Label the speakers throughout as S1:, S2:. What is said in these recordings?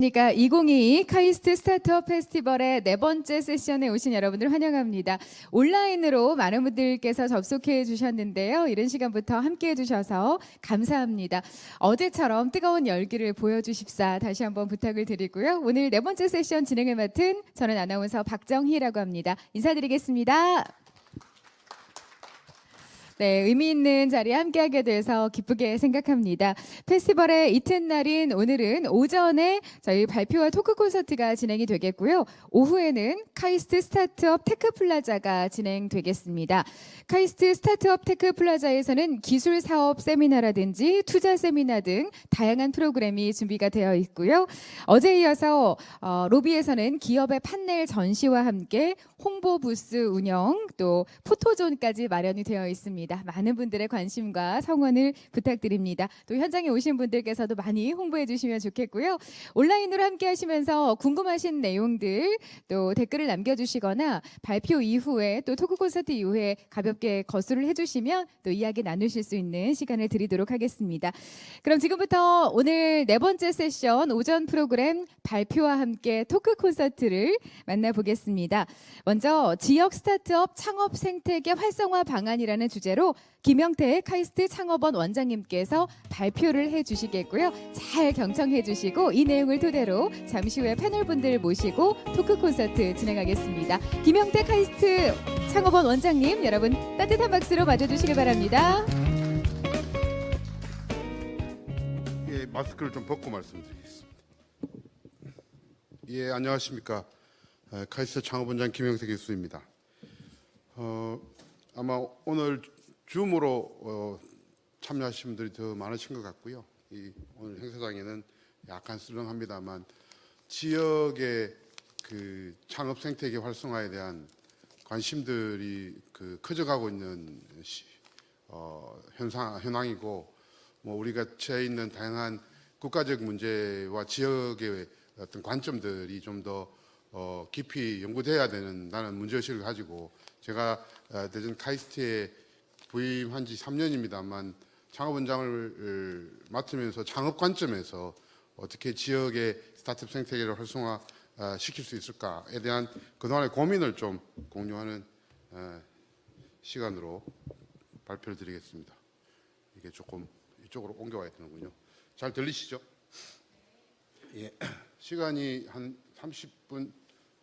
S1: 그러니까 2022 카이스트 스타트업 페스티벌의 네 번째 세션에 오신 여러분들 환영합니다. 온라인으로 많은 분들께서 접속해 주셨는데요. 이른 시간부터 함께 해주셔서 감사합니다. 어제처럼 뜨거운 열기를 보여주십사 다시 한번 부탁을 드리고요. 오늘 네 번째 세션 진행을 맡은 저는 아나운서 박정희라고 합니다. 인사드리겠습니다. 네, 의미 있는 자리에 함께하게 돼서 기쁘게 생각합니다. 페스티벌의 이튿날인 오늘은 오전에 저희 발표와 토크 콘서트가 진행이 되겠고요. 오후에는 카이스트 스타트업 테크 플라자가 진행되겠습니다. 카이스트 스타트업 테크 플라자에서는 기술 사업 세미나라든지 투자 세미나 등 다양한 프로그램이 준비가 되어 있고요. 어제에 이어서 로비에서는 기업의 판넬 전시와 함께 홍보 부스 운영 또 포토존까지 마련이 되어 있습니다. 많은 분들의 관심과 성원을 부탁드립니다. 또 현장에 오신 분들께서도 많이 홍보해 주시면 좋겠고요. 온라인으로 함께 하시면서 궁금하신 내용들 또 댓글을 남겨주시거나 발표 이후에 또 토크 콘서트 이후에 가볍게 거수를 해주시면 또 이야기 나누실 수 있는 시간을 드리도록 하겠습니다. 그럼 지금부터 오늘 네 번째 세션 오전 프로그램 발표와 함께 토크 콘서트를 만나보겠습니다. 먼저 지역 스타트업 창업 생태계 활성화 방안이라는 주제로 김영태 카이스트 창업원 원장님께서 발표를 해주시겠고요. 잘 경청해 주시고 이 내용을 토대로 잠시 후에 패널분들 모시고 토크 콘서트 진행하겠습니다. 김영태 카이스트 창업원 원장님 여러분 따뜻한 박수로 맞아주시기 바랍니다.
S2: 예, 마스크를 좀 벗고 말씀드리겠습니다. 예, 안녕하십니까. 카이스트 창업원장 김영태 교수입니다. 아마 오늘 줌으로 참여하신 분들이 더 많으신 것 같고요. 오늘 행사장에는 약간 썰렁합니다만 지역의 그 창업 생태계 활성화에 대한 관심들이 커져가고 있는 현황이고, 뭐 우리가 처해 있는 다양한 국가적 문제와 지역의 어떤 관점들이 좀 더 깊이 연구돼야 되는 문제의식을 가지고 제가 대전 카이스트에 부임한 지 3년입니다만 창업원장을 맡으면서 창업 관점에서 어떻게 지역의 스타트업 생태계를 활성화 시킬 수 있을까에 대한 그동안의 고민을 좀 공유하는 시간으로 발표를 드리겠습니다. 이게 조금 이쪽으로 옮겨와야 되는군요. 잘 들리시죠? 예. 시간이 한 30분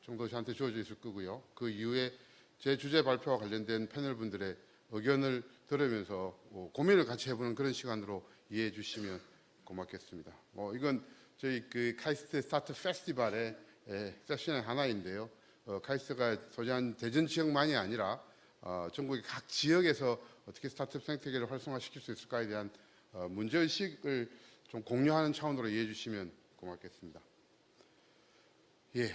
S2: 정도 저한테 주어져 있을 거고요. 그 이후에 제 주제 발표와 관련된 패널분들의 의견을 들으면서 고민을 같이 해보는 그런 시간으로 이해해 주시면 고맙겠습니다. 이건 저희 카이스트 스타트 페스티벌의 세션의 하나인데요. 카이스트가 소재한 대전 지역만이 아니라 전국의 각 지역에서 어떻게 스타트업 생태계를 활성화시킬 수 있을까에 대한 문제의식을 좀 공유하는 차원으로 이해해 주시면 고맙겠습니다. 예,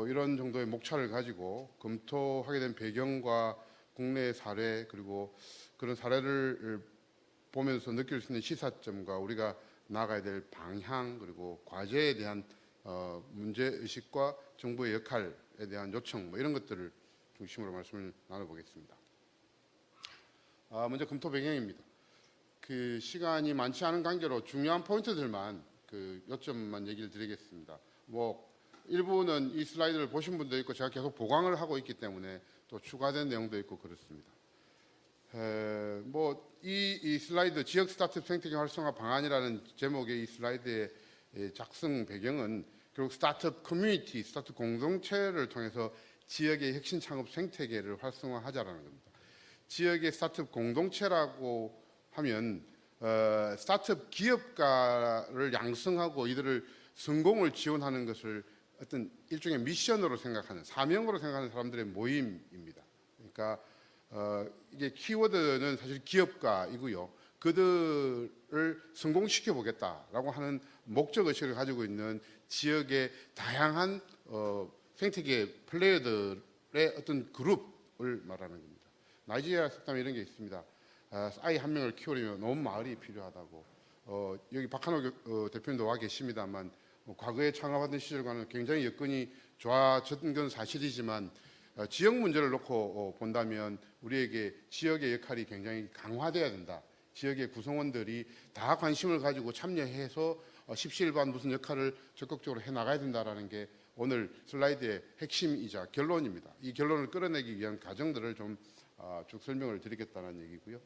S2: 이런 정도의 목차를 가지고 검토하게 된 배경과 국내 사례 그리고 그런 사례를 보면서 느낄 수 있는 시사점과 우리가 나아가야 될 방향 그리고 과제에 대한 문제의식과 정부의 역할에 대한 요청 이런 것들을 중심으로 말씀을 나눠보겠습니다. 먼저 검토 배경입니다. 시간이 많지 않은 관계로 중요한 포인트들만 요점만 얘기를 드리겠습니다. 일부는 이 슬라이드를 보신 분도 있고 제가 계속 보강을 하고 있기 때문에 또 추가된 내용도 있고 그렇습니다. 이 슬라이드 지역 스타트업 생태계 활성화 방안이라는 제목의 이 슬라이드의 작성 배경은 결국 스타트업 커뮤니티, 스타트업 공동체를 통해서 지역의 혁신 창업 생태계를 활성화하자라는 겁니다. 지역의 스타트업 공동체라고 하면 스타트업 기업가를 양성하고 이들을 성공을 지원하는 것을 어떤 일종의 미션으로 생각하는 사명으로 생각하는 사람들의 모임입니다. 그러니까 이게 키워드는 사실 기업가이고요. 그들을 성공시켜 보겠다라고 하는 목적 의식을 가지고 있는 지역의 다양한 생태계 플레이어들의 어떤 그룹을 말하는 겁니다. 나이지리아 속담에 이런 게 있습니다. 아이 한 명을 키우려면 온 마을이 필요하다고. 여기 박한호 대표님도 와 계십니다만 과거에 창업하던 시절과는 굉장히 여건이 좋아졌던 건 사실이지만 지역 문제를 놓고 본다면 우리에게 지역의 역할이 굉장히 강화돼야 된다. 지역의 구성원들이 다 관심을 가지고 참여해서 십시일반 무슨 역할을 적극적으로 해 나가야 된다라는 게 오늘 슬라이드의 핵심이자 결론입니다. 이 결론을 끌어내기 위한 과정들을 좀 쭉 설명을 드리겠다는 얘기고요.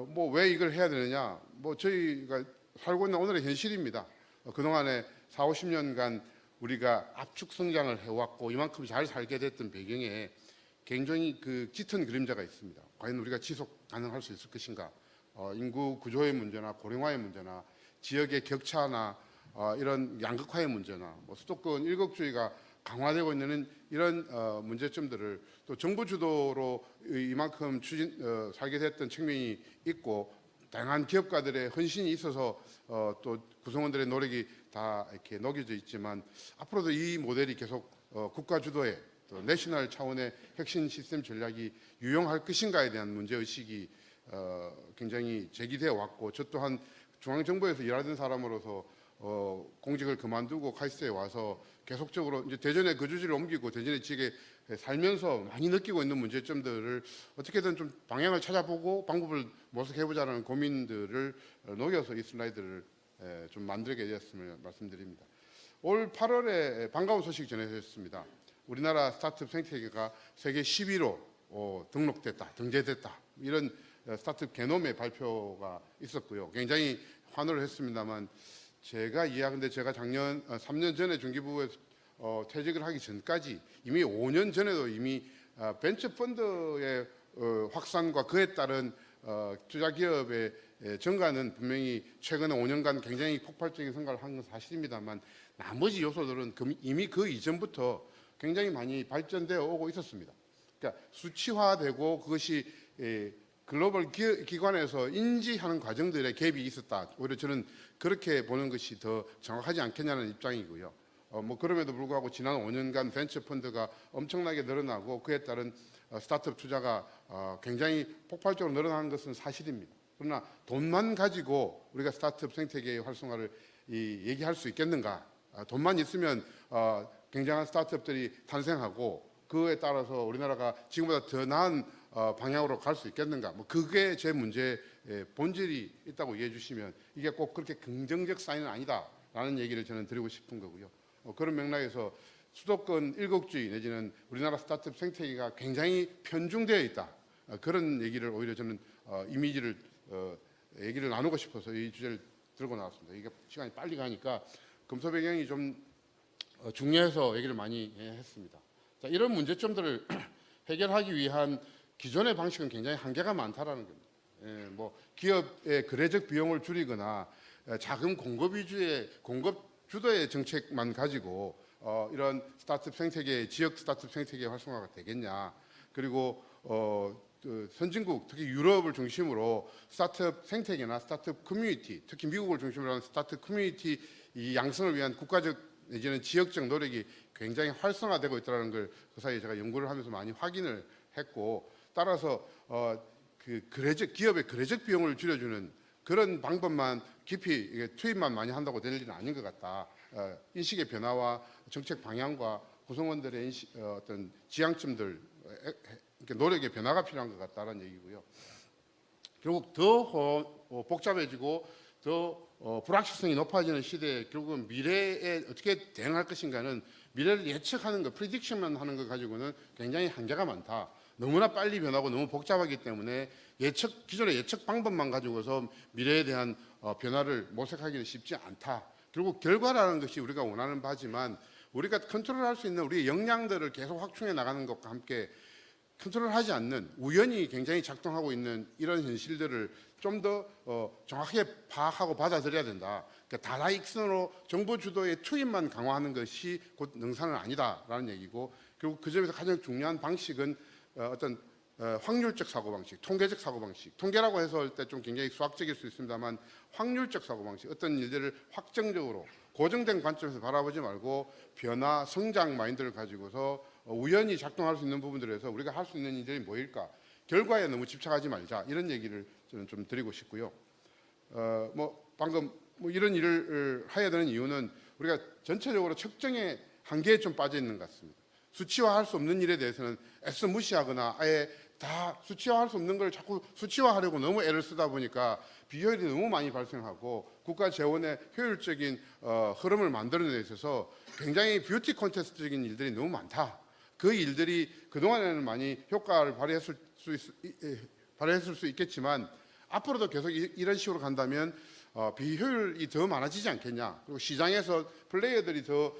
S2: 뭐 왜 이걸 해야 되느냐? 뭐 저희가 살고 있는 오늘의 현실입니다. 그동안에 4, 50년간 우리가 압축 성장을 해왔고 이만큼 잘 살게 됐던 배경에 굉장히 그 짙은 그림자가 있습니다. 과연 우리가 지속 가능할 수 있을 것인가? 인구 구조의 문제나 고령화의 문제나 지역의 격차나 이런 양극화의 문제나 뭐 수도권 일극주의가 강화되고 있는 이런 문제점들을 또 정부 주도로 이만큼 살게 됐던 측면이 있고 다양한 기업가들의 헌신이 있어서 또 구성원들의 노력이 다 이렇게 녹여져 있지만 앞으로도 이 모델이 계속 국가 주도의 또 내셔널 차원의 핵심 시스템 전략이 유용할 것인가에 대한 문제 의식이 굉장히 제기되어 왔고 저 또한 중앙정부에서 일하던 사람으로서 공직을 그만두고 카이스트에 와서 계속적으로 이제 대전에 거주지를 옮기고 대전의 지역에 살면서 많이 느끼고 있는 문제점들을 어떻게든 좀 방향을 찾아보고 방법을 모색해보자는 고민들을 녹여서 이 슬라이드를 좀 만들게 되었음을 말씀드립니다. 올 8월에 반가운 소식이 전해졌습니다. 우리나라 스타트업 생태계가 세계 10위로 등록됐다, 등재됐다 이런 스타트업 게놈의 발표가 있었고요. 굉장히 환호를 했습니다만 제가 이해하건대 제가 작년 3년 전에 중기부에서 퇴직을 하기 전까지 이미 5년 전에도 이미 벤처 펀드의 확산과 그에 따른 투자 기업의 증가는 분명히 최근 5년간 굉장히 폭발적인 성과를 한 건 사실입니다만 나머지 요소들은 이미 그 이전부터 굉장히 많이 발전되어 오고 있었습니다. 그러니까 수치화되고 그것이 글로벌 기관에서 인지하는 과정들의 갭이 있었다. 오히려 저는 그렇게 보는 것이 더 정확하지 않겠냐는 입장이고요. 뭐 그럼에도 불구하고 지난 5년간 벤처 펀드가 엄청나게 늘어나고 그에 따른 스타트업 투자가 굉장히 폭발적으로 늘어나는 것은 사실입니다. 그러나 돈만 가지고 우리가 스타트업 생태계의 활성화를 얘기할 수 있겠는가? 돈만 있으면 굉장한 스타트업들이 탄생하고 그에 따라서 우리나라가 지금보다 더 나은 방향으로 갈 수 있겠는가? 뭐 그게 제 문제의 본질이 있다고 이해해 주시면 이게 꼭 그렇게 긍정적 사인은 아니다라는 얘기를 저는 드리고 싶은 거고요. 그런 맥락에서 수도권 일극주의 내지는 우리나라 스타트업 생태계가 굉장히 편중되어 있다. 그런 얘기를 오히려 저는 이미지를 얘기를 나누고 싶어서 이 주제를 들고 나왔습니다. 이게 시간이 빨리 가니까 검토 배경이 좀 중요해서 얘기를 많이 했습니다. 자, 이런 문제점들을 해결하기 위한 기존의 방식은 굉장히 한계가 많다라는 겁니다. 뭐 기업의 거래적 비용을 줄이거나 자금 공급 위주의 공급 주도의 정책만 가지고 이런 스타트업 생태계, 지역 스타트업 생태계 활성화가 되겠냐? 그리고 선진국, 특히 유럽을 중심으로 스타트업 생태계나 스타트업 커뮤니티, 특히 미국을 중심으로 하는 스타트업 커뮤니티 이 양성을 위한 국가적 내지는 지역적 노력이 굉장히 활성화되고 있다는 걸 그 사이에 제가 연구를 하면서 많이 확인을 했고 따라서 그 기업의 거래적 비용을 줄여주는 그런 방법만 깊이 투입만 많이 한다고 될 일은 아닌 것 같다. 인식의 변화와 정책 방향과 구성원들의 어떤 지향점들 노력의 변화가 필요한 것 같다는 얘기고요. 결국 더 복잡해지고 더 불확실성이 높아지는 시대에 결국은 미래에 어떻게 대응할 것인가는 미래를 예측하는 것, 프리딕션만 하는 것 가지고는 굉장히 한계가 많다. 너무나 빨리 변하고 너무 복잡하기 때문에 기존의 예측 방법만 가지고서 미래에 대한 변화를 모색하기는 쉽지 않다. 결국 결과라는 것이 우리가 원하는 바지만 우리가 컨트롤할 수 있는 우리의 역량들을 계속 확충해 나가는 것과 함께 컨트롤하지 않는 우연히 굉장히 작동하고 있는 이런 현실들을 좀 더 정확하게 파악하고 받아들여야 된다. 그러니까 다다익선으로 정부 주도의 투입만 강화하는 것이 곧 능사는 아니다라는 얘기고 결국 그 점에서 가장 중요한 방식은 어떤 확률적 사고방식, 통계적 사고방식, 통계라고 해서 할 때 좀 굉장히 수학적일 수 있습니다만 확률적 사고방식, 어떤 일들을 확정적으로 고정된 관점에서 바라보지 말고 변화, 성장 마인드를 가지고서 우연히 작동할 수 있는 부분들에서 우리가 할 수 있는 일들이 뭐일까? 결과에 너무 집착하지 말자 이런 얘기를 저는 좀 드리고 싶고요. 뭐 방금 뭐 이런 일을 해야 되는 이유는 우리가 전체적으로 측정의 한계에 좀 빠져 있는 것 같습니다. 수치화할 수 없는 일에 대해서는 애써 무시하거나 아예 다 수치화할 수 없는 걸 자꾸 수치화하려고 너무 애를 쓰다 보니까 비효율이 너무 많이 발생하고 국가 재원의 효율적인 흐름을 만드는 데 있어서 굉장히 뷰티 콘테스트적인 일들이 너무 많다. 그 일들이 그동안에는 많이 효과를 발휘했을 수 있겠지만 앞으로도 계속 이런 식으로 간다면 비효율이 더 많아지지 않겠냐. 그리고 시장에서 플레이어들이 더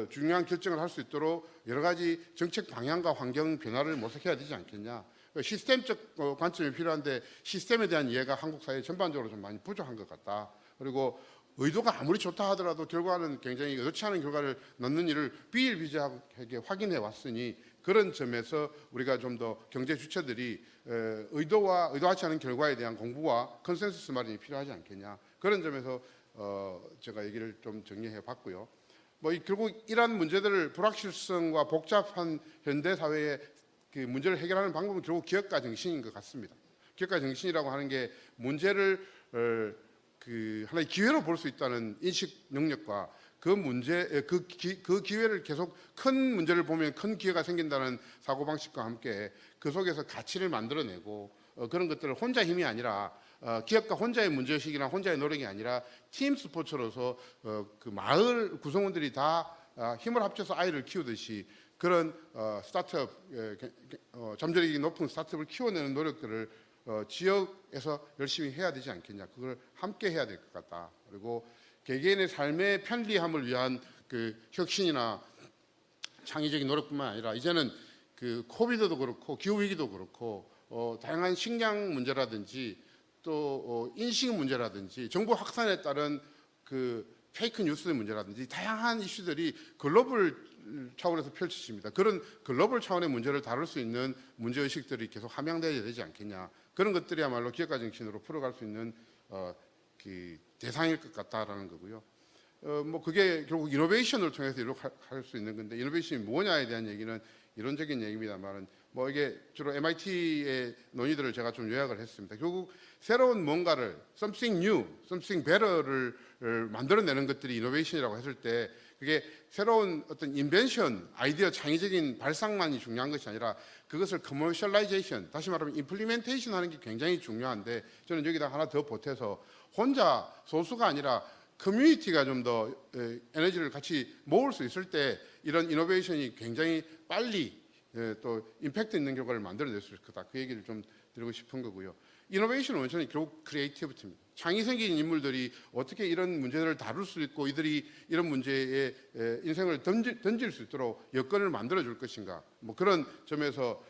S2: 중요한 결정을 할 수 있도록 여러 가지 정책 방향과 환경 변화를 모색해야 되지 않겠냐. 시스템적 관점이 필요한데 시스템에 대한 이해가 한국 사회 전반적으로 좀 많이 부족한 것 같다. 그리고 의도가 아무리 좋다 하더라도 결과는 굉장히 의도치 않은 결과를 넣는 일을 비일비재하게 확인해 왔으니 그런 점에서 우리가 좀 더 경제 주체들이 의도하지 않은 결과에 대한 공부와 컨센서스 마련이 필요하지 않겠냐. 그런 점에서 제가 얘기를 좀 정리해 봤고요. 결국 이러한 문제들을 불확실성과 복잡한 현대 사회의 그 문제를 해결하는 방법은 결국 기업가 정신인 것 같습니다. 기업가 정신이라고 하는 게 문제를 그 하나의 기회로 볼 수 있다는 인식 능력과 그 기회를 계속 큰 문제를 보면 큰 기회가 생긴다는 사고 방식과 함께 그 속에서 가치를 만들어내고 그런 것들을 혼자 힘이 아니라 기업가 혼자의 문제의식이나 혼자의 노력이 아니라 팀 스포츠로서 그 마을 구성원들이 다 힘을 합쳐서 아이를 키우듯이 그런 스타트업 잠재력이 높은 스타트업을 키워내는 노력들을 지역에서 열심히 해야 되지 않겠냐. 그걸 함께 해야 될 것 같다. 그리고 개개인의 삶의 편리함을 위한 그 혁신이나 창의적인 노력뿐만 아니라 이제는 그 코비드도 그렇고 기후 위기도 그렇고 다양한 식량 문제라든지 또 인식 문제라든지 정보 확산에 따른 그 페이크 뉴스의 문제라든지 다양한 이슈들이 글로벌 차원에서 펼쳐집니다. 그런 글로벌 차원의 문제를 다룰 수 있는 문제의식들이 계속 함양되어야 되지 않겠냐. 그런 것들이야말로 기업가 정신으로 풀어갈 수 있는 그 대상일 것 같다라는 거고요. 그게 결국 이노베이션을 통해서 이렇게 할 수 있는 건데 이노베이션이 뭐냐에 대한 얘기는 이론적인 얘기입니다만은 이게 주로 MIT의 논의들을 제가 좀 요약을 했습니다. 결국 새로운 뭔가를 something new, something better를 만들어내는 것들이 이노베이션이라고 했을 때 그게 새로운 어떤 인벤션, 아이디어 창의적인 발상만이 중요한 것이 아니라 그것을 커머셜라이제이션, 다시 말하면 임플리멘테이션 하는 게 굉장히 중요한데 저는 여기다 하나 더 보태서 혼자 소수가 아니라 커뮤니티가 좀 더 에너지를 같이 모을 수 있을 때 이런 이노베이션이 굉장히 빨리 또 임팩트 있는 결과를 만들어낼 수 있을 거다. 그 얘기를 좀 드리고 싶은 거고요. 이노베이션은 원천은 결국 크리에이티비티입니다. 창의 생긴 인물들이 어떻게 이런 문제들을 다룰 수 있고 이들이 이런 문제에 인생을 던질 수 있도록 여건을 만들어 줄 것인가. 그런 점에서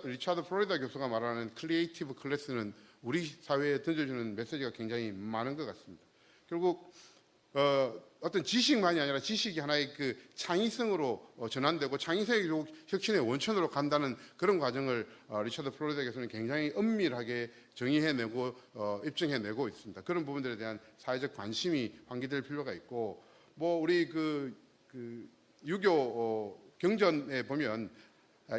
S2: 리차드 플로리다 교수가 말하는 크리에이티브 클래스는 우리 사회에 던져주는 메시지가 굉장히 많은 것 같습니다. 결국 어떤 지식만이 아니라 지식이 하나의 그 창의성으로 전환되고 창의성이 결국 혁신의 원천으로 간다는 그런 과정을 리차드 플로리다 교수는 굉장히 엄밀하게 정의해내고 입증해내고 있습니다. 그런 부분들에 대한 사회적 관심이 환기될 필요가 있고 우리 그 유교 경전에 보면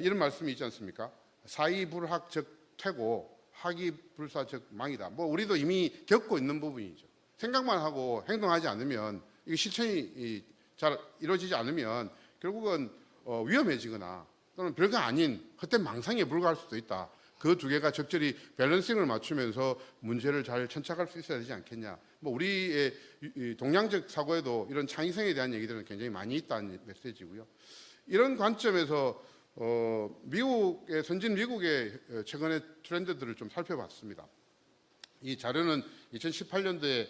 S2: 이런 말씀이 있지 않습니까? 사이불학 즉 퇴고 학이불사 즉 망이다. 우리도 이미 겪고 있는 부분이죠. 생각만 하고 행동하지 않으면 이게 실천이 잘 이루어지지 않으면 결국은 위험해지거나 또는 별거 아닌 헛된 망상에 불과할 수도 있다. 그 두 개가 적절히 밸런싱을 맞추면서 문제를 잘 천착할 수 있어야 되지 않겠냐. 우리의 동양적 사고에도 이런 창의성에 대한 얘기들은 굉장히 많이 있다는 메시지고요. 이런 관점에서 미국의 선진 미국의 최근의 트렌드들을 좀 살펴봤습니다. 이 자료는 2018년도에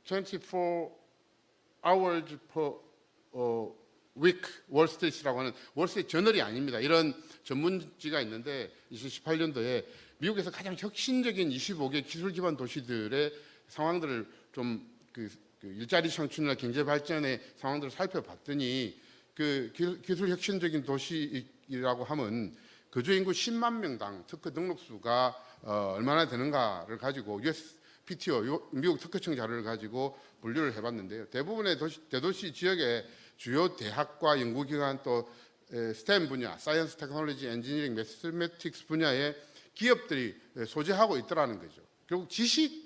S2: 24 hours per week 월스트리트라고 하는 월스트리트 저널이 아닙니다. 이런 전문지가 있는데 2018년도에 미국에서 가장 혁신적인 25개 기술 기반 도시들의 상황들을 좀 그 일자리 창출이나 경제 발전의 상황들을 살펴봤더니 그 기술 혁신적인 도시라고 하면 거주 인구 10만 명당 특허 등록 수가 얼마나 되는가를 가지고 USPTO 미국 특허청 자료를 가지고 분류를 해봤는데요. 대부분의 대도시 지역의 주요 대학과 연구기관 또 STEM 분야, 사이언스, 테크놀로지, 엔지니어링, 매스매틱스 분야의 기업들이 소재하고 있더라는 거죠. 결국 지식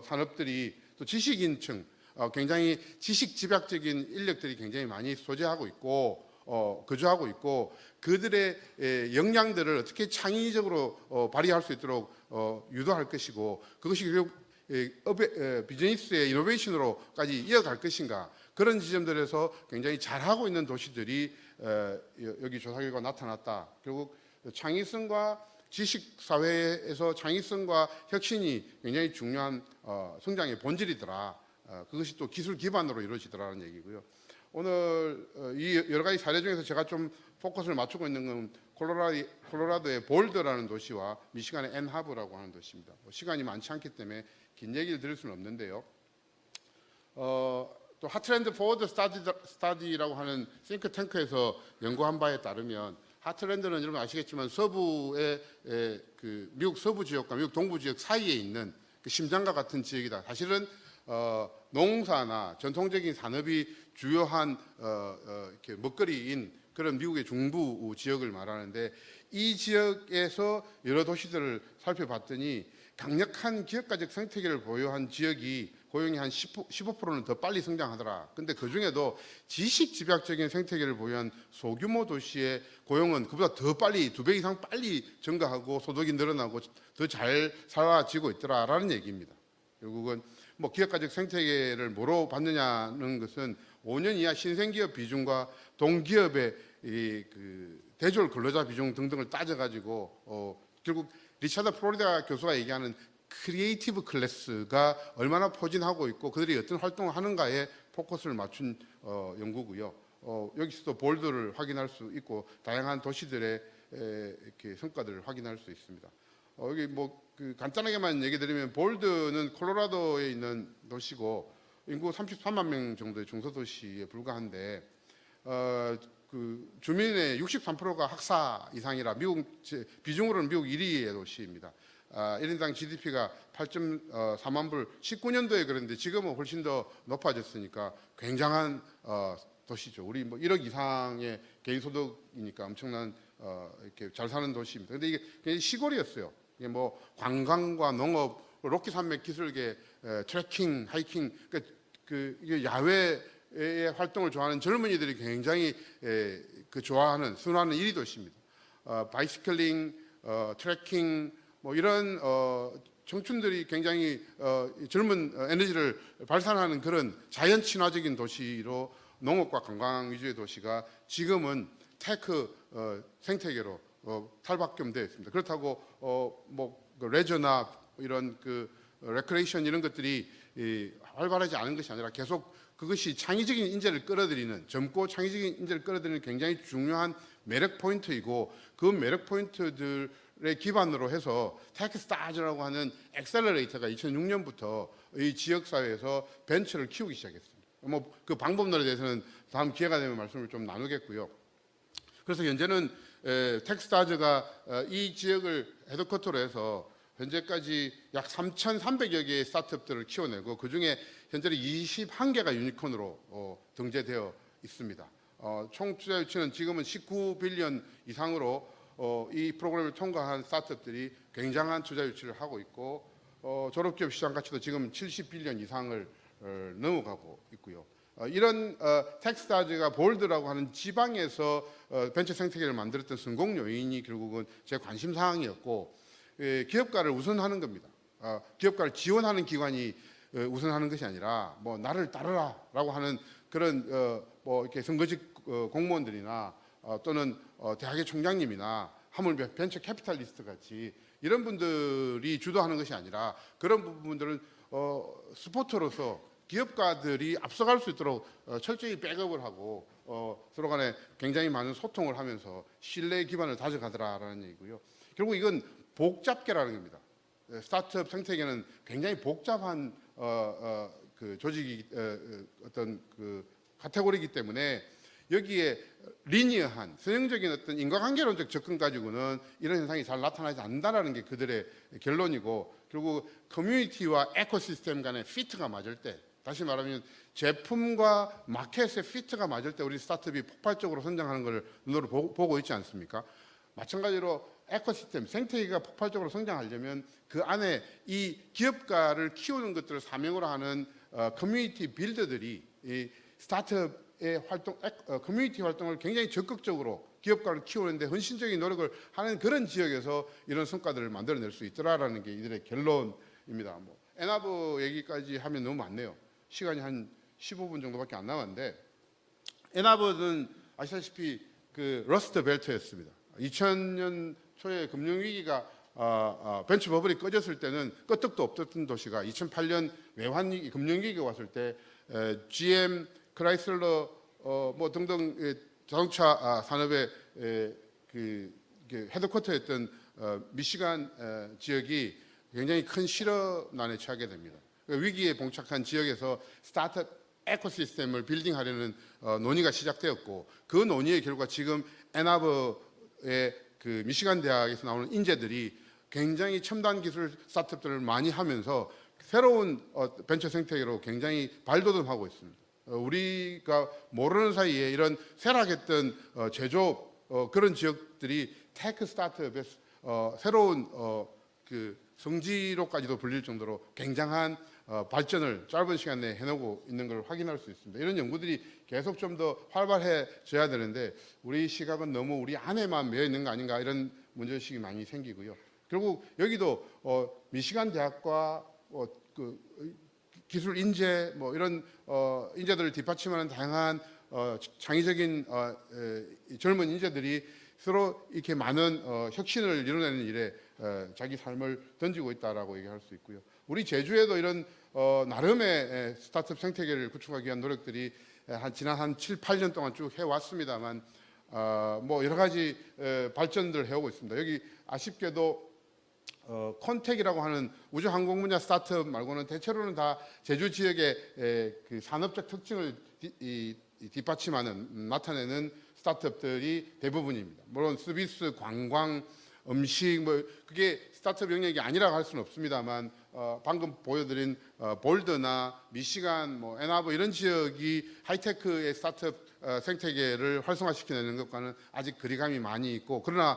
S2: 산업들이 또 지식인층, 굉장히 지식 집약적인 인력들이 굉장히 많이 소재하고 있고 거주하고 있고 그들의 역량들을 어떻게 창의적으로 발휘할 수 있도록 유도할 것이고 그것이 결국 비즈니스의 이노베이션으로까지 이어갈 것인가 그런 지점들에서 굉장히 잘하고 있는 도시들이 여기 조사 결과 나타났다. 결국 창의성과 지식 사회에서 창의성과 혁신이 굉장히 중요한 성장의 본질이더라. 그것이 또 기술 기반으로 이루어지더라는 얘기고요. 오늘 이 여러 가지 사례 중에서 제가 좀 포커스를 맞추고 있는 건 콜로라도의 볼더라는 도시와 미시간의 앤하버라고 하는 도시입니다. 시간이 많지 않기 때문에 긴 얘기를 드릴 수는 없는데요. 또 하트랜드 포워드 스타디라고 하는 싱크탱크에서 연구한 바에 따르면 하트랜드는 여러분 아시겠지만 서부의 그 미국 서부 지역과 미국 동부 지역 사이에 있는 그 심장과 같은 지역이다. 사실은 농사나 전통적인 산업이 주요한 이렇게 먹거리인 그런 미국의 중부 지역을 말하는데 이 지역에서 여러 도시들을 살펴봤더니 강력한 기업가적 생태계를 보유한 지역이 고용이 한 15%는 더 빨리 성장하더라. 근데 그 중에도 지식 집약적인 생태계를 보유한 소규모 도시의 고용은 그보다 더 빨리 2배 이상 빨리 증가하고 소득이 늘어나고 더 잘 살아지고 있더라라는 얘기입니다. 결국은 뭐 기업가적 생태계를 뭐로 받느냐는 것은 5년 이하 신생기업 비중과 동기업의 그 대졸 근로자 비중 등등을 따져가지고 결국 리차드 플로리다 교수가 얘기하는 크리에이티브 클래스가 얼마나 포진하고 있고 그들이 어떤 활동을 하는가에 포커스를 맞춘 연구고요. 여기서도 볼드를 확인할 수 있고 다양한 도시들의 이렇게 성과들을 확인할 수 있습니다. 여기 그 간단하게만 얘기 드리면 볼드는 콜로라도에 있는 도시고 인구 33만 명 정도의 중소도시에 불과한데 그 주민의 63%가 학사 이상이라 미국 비중으로는 미국 1위의 도시입니다. 1인당 GDP가 8.4만 불 19년도에 그랬는데 지금은 훨씬 더 높아졌으니까 굉장한 도시죠. 우리 뭐 1억 이상의 개인 소득이니까 엄청난 이렇게 잘 사는 도시입니다. 근데 이게 굉장히 시골이었어요. 이게 뭐 관광과 농업, 로키 산맥 기술계, 트레킹, 하이킹, 이게 야외의 활동을 좋아하는 젊은이들이 굉장히 좋아하는 순화하는 1위 도시입니다. 바이시클링, 트레킹 뭐 이런 청춘들이 굉장히 젊은 에너지를 발산하는 그런 자연 친화적인 도시로 농업과 관광 위주의 도시가 지금은 테크 생태계로 탈바꿈되어 있습니다. 그렇다고 그 레저나 이런 그 레크레이션 이런 것들이 활발하지 않은 것이 아니라 계속 그것이 창의적인 인재를 끌어들이는 젊고 창의적인 인재를 끌어들이는 굉장히 중요한 매력 포인트이고 그 매력 포인트들의 기반으로 해서 테크스타즈라고 하는 엑셀러레이터가 2006년부터 이 지역 사회에서 벤처를 키우기 시작했습니다. 뭐 그 방법론에 대해서는 다음 기회가 되면 말씀을 좀 나누겠고요. 그래서 현재는 텍스타즈가 이 지역을 헤드쿼터로 해서 현재까지 약 3,300여 개의 스타트업들을 키워내고 그중에 현재는 21개가 유니콘으로 등재되어 있습니다. 총 투자 유치는 지금은 19빌리언 이상으로 이 프로그램을 통과한 스타트업들이 굉장한 투자 유치를 하고 있고 졸업기업 시장 가치도 지금 70빌리언 이상을 넘어가고 있고요. 이런 텍스타즈가 볼드라고 하는 지방에서 벤처 생태계를 만들었던 성공 요인이 결국은 제 관심 사항이었고 기업가를 우선하는 겁니다. 기업가를 지원하는 기관이 우선하는 것이 아니라 뭐 나를 따르라라고 하는 그런 뭐 이렇게 선거직 공무원들이나 또는 대학의 총장님이나 하물며 벤처 캐피탈리스트 같이 이런 분들이 주도하는 것이 아니라 그런 부분들은 스포터로서 기업가들이 앞서갈 수 있도록 철저히 백업을 하고 서로 간에 굉장히 많은 소통을 하면서 신뢰 기반을 다져가더라라는 얘기고요. 결국 이건 복잡계라는 겁니다. 스타트업 생태계는 굉장히 복잡한 그 조직이 어떤 그 카테고리이기 때문에 여기에 리니어한 선형적인 어떤 인과관계론적 접근 가지고는 이런 현상이 잘 나타나지 않는다라는 게 그들의 결론이고 결국 커뮤니티와 에코시스템 간의 피트가 맞을 때 다시 말하면 제품과 마켓의 피트가 맞을 때 우리 스타트업이 폭발적으로 성장하는 것을 눈으로 보고 있지 않습니까? 마찬가지로 에코시스템, 생태계가 폭발적으로 성장하려면 그 안에 이 기업가를 키우는 것들을 사명으로 하는 커뮤니티 빌더들이 이 스타트업의 활동, 커뮤니티 활동을 굉장히 적극적으로 기업가를 키우는데 헌신적인 노력을 하는 그런 지역에서 이런 성과들을 만들어낼 수 있더라라는 게 이들의 결론입니다. 뭐 에나브 얘기까지 하면 너무 많네요. 시간이 한 15분 정도밖에 안 남았는데, 에나브는 아시다시피 그 러스트 벨트였습니다. 2000년 초에 금융위기가 벤처 버블이 꺼졌을 때는 끄떡도 없었던 도시가 2008년 외환위기, 금융위기가 왔을 때 GM, 크라이슬러 뭐 등등 자동차 산업의 그 헤드쿼터였던 미시간 지역이 굉장히 큰 실업난에 처하게 됩니다. 위기에 봉착한 지역에서 스타트업 에코시스템을 빌딩하려는 논의가 시작되었고, 그 논의의 결과 지금 에나브의 그 미시간 대학에서 나오는 인재들이 굉장히 첨단 기술 스타트업들을 많이 하면서 새로운 벤처 생태계로 굉장히 발돋움하고 있습니다. 우리가 모르는 사이에 이런 쇠락했던 제조업 그런 지역들이 테크 스타트업의 새로운 그 성지로까지도 불릴 정도로 굉장한 발전을 짧은 시간 내에 해내고 있는 걸 확인할 수 있습니다. 이런 연구들이 계속 좀 더 활발해져야 되는데 우리 시각은 너무 우리 안에만 매여 있는 거 아닌가, 이런 문제의식이 많이 생기고요. 결국 여기도 미시간 대학과 그 기술 인재 뭐 이런 인재들을 뒷받침하는 다양한 창의적인 젊은 인재들이 서로 이렇게 많은 혁신을 이뤄내는 일에 자기 삶을 던지고 있다라고 얘기할 수 있고요. 우리 제주에도 이런 나름의 스타트업 생태계를 구축하기 위한 노력들이 지난 한 7, 8년 동안 쭉 해왔습니다만 뭐 여러 가지 발전들을 해오고 있습니다. 여기 아쉽게도 컨텍이라고 하는 우주항공 분야 스타트업 말고는 대체로는 다 제주 지역의 그 산업적 특징을 뒷받침하는 나타내는 스타트업들이 대부분입니다. 물론 서비스, 관광, 음식 뭐 그게 스타트업 영역이 아니라고 할 수는 없습니다만 방금 보여드린 볼드나 미시간, 뭐 에나브 이런 지역이 하이테크의 스타트업 생태계를 활성화시켜내는 것과는 아직 거리감이 많이 있고, 그러나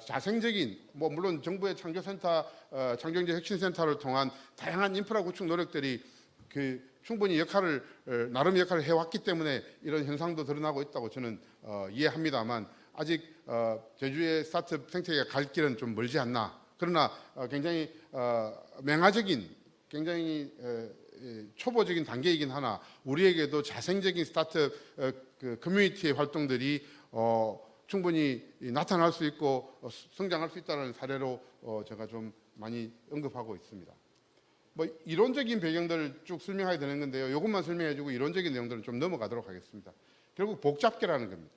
S2: 자생적인 뭐 물론 정부의 창조센터, 창조경제 혁신센터를 통한 다양한 인프라 구축 노력들이 그 충분히 나름 역할을 해왔기 때문에 이런 현상도 드러나고 있다고 저는 이해합니다만 아직 제주의 스타트업 생태계가 갈 길은 좀 멀지 않나. 그러나 굉장히 맹화적인, 굉장히 초보적인 단계이긴 하나 우리에게도 자생적인 스타트업 그 커뮤니티의 활동들이 충분히 나타날 수 있고 성장할 수 있다는 사례로 제가 좀 많이 언급하고 있습니다. 뭐 이론적인 배경들을 쭉 설명해야 되는 건데요. 이것만 설명해주고 이론적인 내용들은 좀 넘어가도록 하겠습니다. 결국 복잡계라는 겁니다.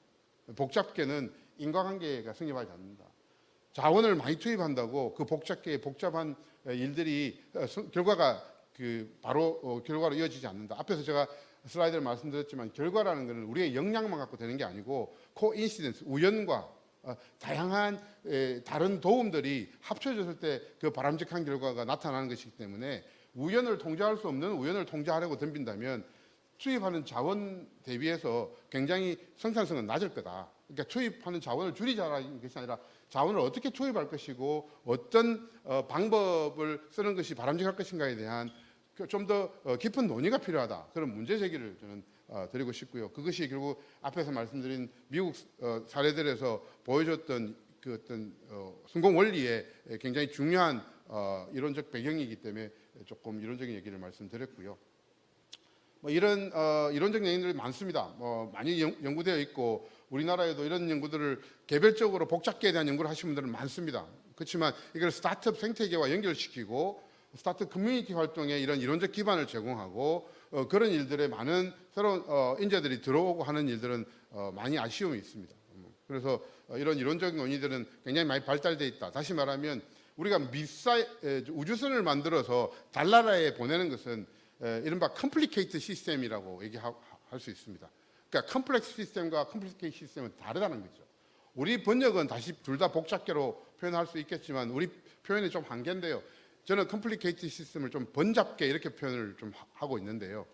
S2: 복잡계는 인과관계가 성립하지 않는다. 자원을 많이 투입한다고 그 복잡한 일들이 결과가 바로 결과로 이어지지 않는다. 앞에서 제가 슬라이드를 말씀드렸지만 결과라는 것은 우리의 역량만 갖고 되는 게 아니고 코인시던스, 우연과 다양한 다른 도움들이 합쳐졌을 때 그 바람직한 결과가 나타나는 것이기 때문에 우연을 통제할 수 없는 우연을 통제하려고 덤빈다면 투입하는 자원 대비해서 굉장히 생산성은 낮을 거다. 그러니까 투입하는 자원을 줄이자라는 것이 아니라 자원을 어떻게 투입할 것이고 어떤 방법을 쓰는 것이 바람직할 것인가에 대한 좀 더 깊은 논의가 필요하다. 그런 문제 제기를 저는 드리고 싶고요. 그것이 결국 앞에서 말씀드린 미국 사례들에서 보여줬던 그 어떤 성공 원리의 굉장히 중요한 이론적 배경이기 때문에 조금 이론적인 얘기를 말씀드렸고요. 뭐 이런 이론적 얘기들이 많습니다. 많이 연구되어 있고 우리나라에도 이런 연구들을 개별적으로 복잡계에 대한 연구를 하신 분들은 많습니다. 그렇지만 이걸 스타트업 생태계와 연결시키고 스타트업 커뮤니티 활동에 이런 이론적 기반을 제공하고 그런 일들에 많은 새로운 인재들이 들어오고 하는 일들은 많이 아쉬움이 있습니다. 그래서 이런 이론적인 논의들은 굉장히 많이 발달되어 있다. 다시 말하면 우리가 우주선을 만들어서 달나라에 보내는 것은 이른바 컴플리케이트 시스템이라고 얘기할 수 있습니다. 그러니까 컴플렉스 시스템과 컴플리케이트 시스템은 다르다는 거죠. 우리 번역은 다시 둘 다 복잡계로 표현할 수 있겠지만 우리 표현이 좀 한계인데요. 저는 컴플리케이트 시스템을 좀 번잡계 이렇게 표현을 좀 하고 있는데요.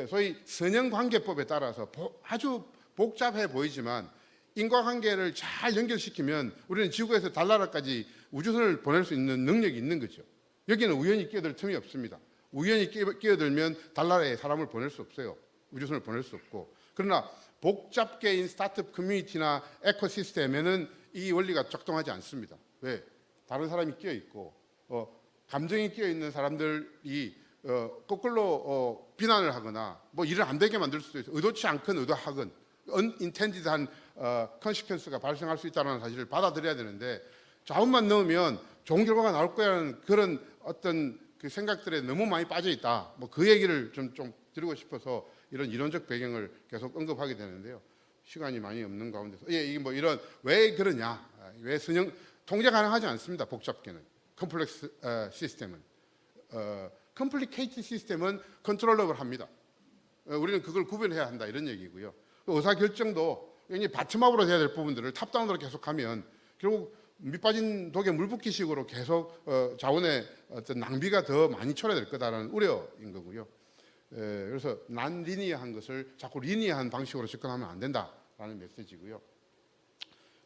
S2: 소위 선형관계법에 따라서 아주 복잡해 보이지만 인과관계를 잘 연결시키면 우리는 지구에서 달나라까지 우주선을 보낼 수 있는 능력이 있는 거죠. 여기는 우연히 끼어들 틈이 없습니다. 우연히 끼어들면 달나라에 사람을 보낼 수 없어요. 우주선을 보낼 수 없고, 그러나 복잡계인 스타트업 커뮤니티나 에코시스템에는 이 원리가 작동하지 않습니다. 왜? 다른 사람이 끼어 있고 감정이 끼어 있는 사람들이 거꾸로 비난을 하거나 뭐 일을 안 되게 만들 수도 있어요. 의도치 않건 의도하건 unintended한 consequence가 발생할 수 있다는 사실을 받아들여야 되는데, 자원만 넣으면 좋은 결과가 나올 거라는 그런 어떤 그 생각들에 너무 많이 빠져 있다. 뭐 그 얘기를 좀 드리고 싶어서 이런 이론적 배경을 계속 언급하게 되는데요. 시간이 많이 없는 가운데서 이게 뭐 이런 왜 그러냐, 왜 통제 가능하지 않습니다. 복잡계는 컴플렉스 시스템은 컴플리케이트 시스템은 컨트롤러블 합니다. 우리는 그걸 구별해야 한다 이런 얘기고요. 의사 결정도 굉장히 바텀업으로 해야 될 부분들을 탑다운으로 계속하면 결국 밑빠진 독에 물 붓기식으로 계속 자원의 어떤 낭비가 더 많이 초래될 거다라는 우려인 거고요. 그래서 난 리니어한 것을 자꾸 리니어한 방식으로 접근하면 안 된다라는 메시지고요.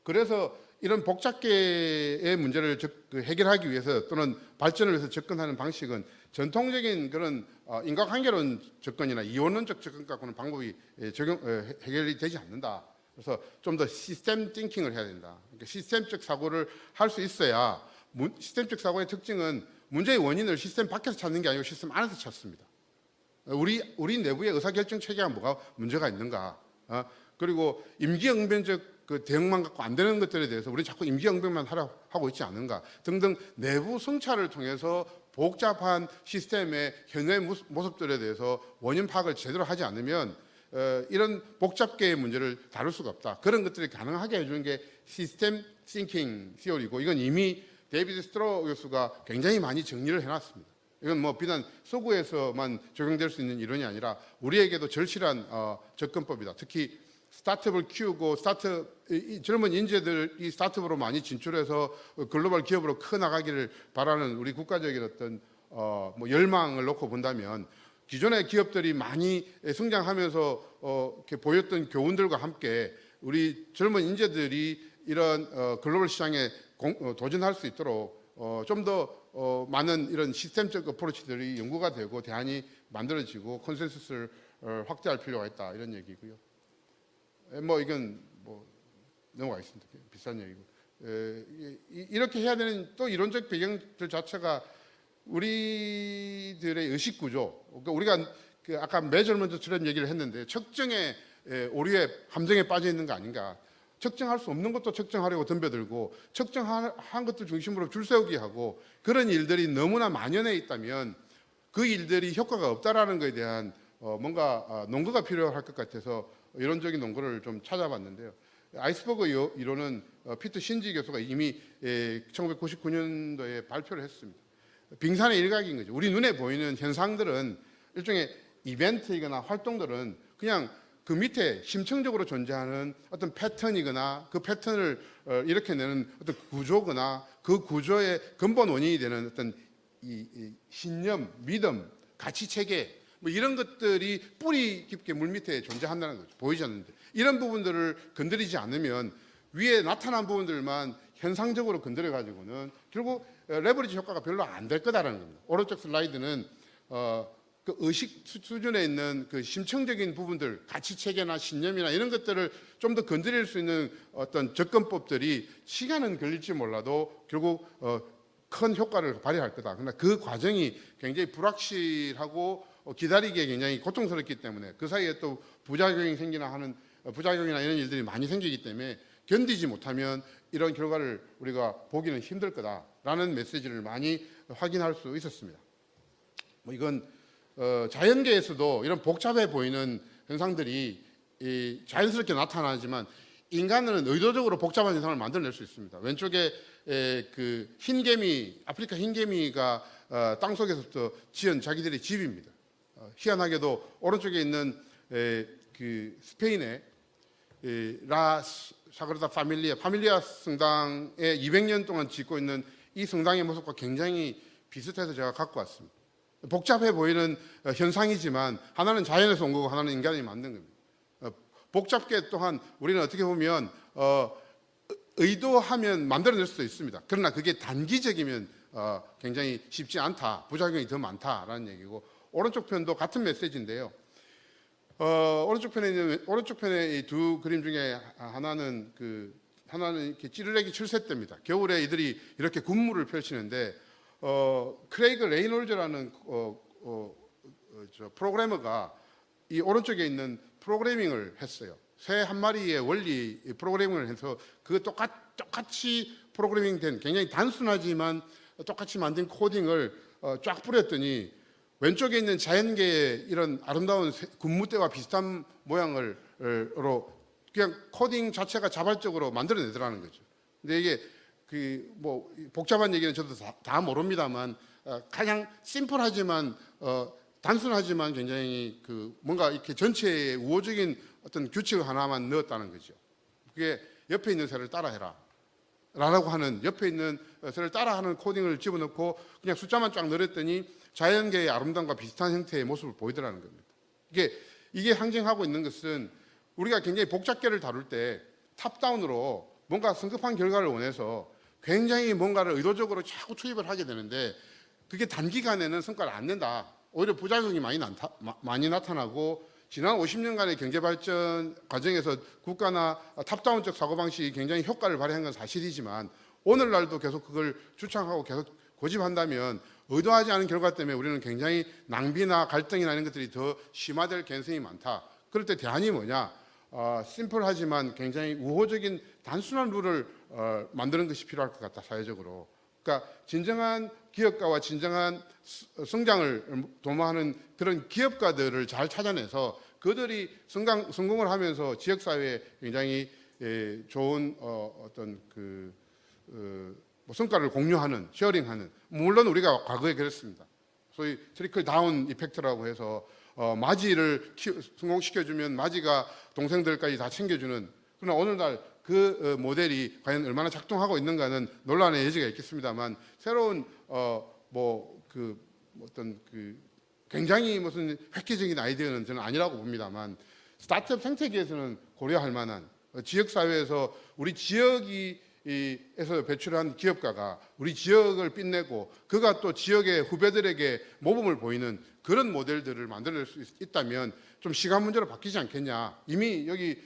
S2: 그래서 이런 복잡계의 문제를 해결하기 위해서 또는 발전을 위해서 접근하는 방식은 전통적인 그런 인과관계론 접근이나 이원론적 접근과는 방법이 해결이 되지 않는다. 그래서 좀 더 시스템 띵킹을 해야 된다. 그러니까 시스템적 사고를 할 수 있어야, 시스템적 사고의 특징은 문제의 원인을 시스템 밖에서 찾는 게 아니고 시스템 안에서 찾습니다. 우리 내부의 의사결정 체계가 뭐가 문제가 있는가, 그리고 임기응변적 그 대응만 갖고 안 되는 것들에 대해서 우리 자꾸 임기응변만 하고 있지 않은가 등등 내부 성찰을 통해서 복잡한 시스템의 현재 모습들에 대해서 원인 파악을 제대로 하지 않으면 이런 복잡계의 문제를 다룰 수가 없다. 그런 것들이 가능하게 해주는 게 시스템 싱킹 시어리고, 이건 이미 데이비드 스트로 교수가 굉장히 많이 정리를 해놨습니다. 이건 뭐 비단 서구에서만 적용될 수 있는 이론이 아니라 우리에게도 절실한 접근법이다. 특히 스타트업을 키우고 젊은 인재들이 스타트업으로 많이 진출해서 글로벌 기업으로 커 나가기를 바라는 우리 국가적인 어떤 뭐 열망을 놓고 본다면, 기존의 기업들이 많이 성장하면서 이렇게 보였던 교훈들과 함께 우리 젊은 인재들이 이런 글로벌 시장에 도전할 수 있도록 좀 더 많은 이런 시스템적 어프로치들이 연구가 되고 대안이 만들어지고 컨센서스를 확대할 필요가 있다 이런 얘기고요. 뭐 이건 뭐 넘어가겠습니다. 비싼 얘기고, 이렇게 해야 되는 또 이론적 배경들 자체가 우리들의 의식 구조. 그러니까 우리가 아까 메저먼트처럼 얘기를 했는데 측정의 오류에 함정에 빠져 있는 거 아닌가. 측정할 수 없는 것도 측정하려고 덤벼들고 측정한 것들 중심으로 줄 세우기 하고, 그런 일들이 너무나 만연해 있다면 그 일들이 효과가 없다라는 것에 대한 뭔가 논거가 필요할 것 같아서 이론적인 논거를 좀 찾아봤는데요. 아이스버그 이론은 피터 신지 교수가 이미 1999년도에 발표를 했습니다. 빙산의 일각인 거죠. 우리 눈에 보이는 현상들은 일종의 이벤트이거나 활동들은 그냥 그 밑에 심층적으로 존재하는 어떤 패턴이거나 그 패턴을 일으켜내는 어떤 구조거나 그 구조의 근본 원인이 되는 어떤 이 신념, 믿음, 가치 체계 뭐 이런 것들이 뿌리 깊게 물 밑에 존재한다는 거죠. 보이지 않는데 이런 부분들을 건드리지 않으면 위에 나타난 부분들만 현상적으로 건드려 가지고는 결국 레버리지 효과가 별로 안 될 거다라는 겁니다. 오른쪽 슬라이드는 그 의식 수준에 있는 그 심층적인 부분들, 가치 체계나 신념이나 이런 것들을 좀 더 건드릴 수 있는 어떤 접근법들이 시간은 걸릴지 몰라도 결국 큰 효과를 발휘할 거다. 그러나 그 과정이 굉장히 불확실하고 기다리기에 굉장히 고통스럽기 때문에 그 사이에 또 부작용이 생기나 하는 부작용이나 이런 일들이 많이 생기기 때문에 견디지 못하면 이런 결과를 우리가 보기는 힘들 거다라는 메시지를 많이 확인할 수 있었습니다. 뭐 이건 자연계에서도 이런 복잡해 보이는 현상들이 자연스럽게 나타나지만 인간은 의도적으로 복잡한 현상을 만들어낼 수 있습니다. 왼쪽에 그 흰개미, 아프리카 흰개미가 땅속에서부터 지은 자기들의 집입니다. 희한하게도 오른쪽에 있는 그 스페인의 라 사그라다 파밀리아 성당에 200년 동안 짓고 있는 이 성당의 모습과 굉장히 비슷해서 제가 갖고 왔습니다. 복잡해 보이는 현상이지만 하나는 자연에서 온 거고 하나는 인간이 만든 겁니다. 복잡게 또한 우리는 어떻게 보면 의도하면 만들어낼 수도 있습니다. 그러나 그게 단기적이면 굉장히 쉽지 않다. 부작용이 더 많다라는 얘기고, 오른쪽 편도 같은 메시지인데요. 오른쪽 편에 이 두 그림 중에 하나는 이렇게 찌르레기 7세 때입니다. 겨울에 이들이 이렇게 군무를 펼치는데 크레이그 레이놀즈라는 프로그래머가 이 오른쪽에 있는 프로그래밍을 했어요. 새 한 마리의 원리 프로그래밍을 해서 그 똑같이 프로그래밍된 굉장히 단순하지만 똑같이 만든 코딩을 쫙 뿌렸더니 왼쪽에 있는 자연계의 이런 아름다운 군무대와 비슷한 모양으로 그냥 코딩 자체가 자발적으로 만들어내더라는 거죠. 근데 이게 뭐 복잡한 얘기는 저도 다 모릅니다만 가장 심플하지만 단순하지만 굉장히 뭔가 이렇게 전체에 우호적인 어떤 규칙 하나만 넣었다는 거죠. 그게 옆에 있는 새를 따라해라 라고 하는, 옆에 있는 새를 따라하는 코딩을 집어넣고 그냥 숫자만 쫙 넣었더니 자연계의 아름다움과 비슷한 형태의 모습을 보이더라는 겁니다. 이게 상징하고 있는 것은 우리가 굉장히 복잡계를 다룰 때 탑다운으로 뭔가 성급한 결과를 원해서 굉장히 뭔가를 의도적으로 자꾸 투입을 하게 되는데 그게 단기간에는 성과를 안 낸다. 오히려 부작용이 많이 나타나고 지난 50년간의 경제발전 과정에서 국가나 탑다운적 사고방식이 굉장히 효과를 발휘한 건 사실이지만 오늘날도 계속 그걸 주창하고 계속 고집한다면 의도하지 않은 결과 때문에 우리는 굉장히 낭비나 갈등이나 이런 것들이 더 심화될 가능성이 많다. 그럴 때 대안이 뭐냐? 심플하지만 굉장히 우호적인 단순한 룰을 만드는 것이 필요할 것 같다, 사회적으로. 그러니까 진정한 기업가와 진정한 성장을 도모하는 그런 기업가들을 잘 찾아내서 그들이 성공을 하면서 지역사회에 굉장히 좋은 어떤 뭐 성과를 공유하는, 쉐어링하는, 물론 우리가 과거에 그랬습니다. 소위 트리클 다운 이펙트라고 해서 마지를 성공시켜주면 마지가 동생들까지 다 챙겨주는, 그러나 오늘날 그 모델이 과연 얼마나 작동하고 있는가는 논란의 여지가 있겠습니다만 새로운 어떤 굉장히 무슨 획기적인 아이디어는 저는 아니라고 봅니다만 스타트업 생태계에서는 고려할 만한, 지역사회에서 우리 지역에서 배출한 기업가가 우리 지역을 빛내고 그가 또 지역의 후배들에게 모범을 보이는 그런 모델들을 만들어낼 수 있다면 좀 시간 문제로 바뀌지 않겠냐. 이미 여기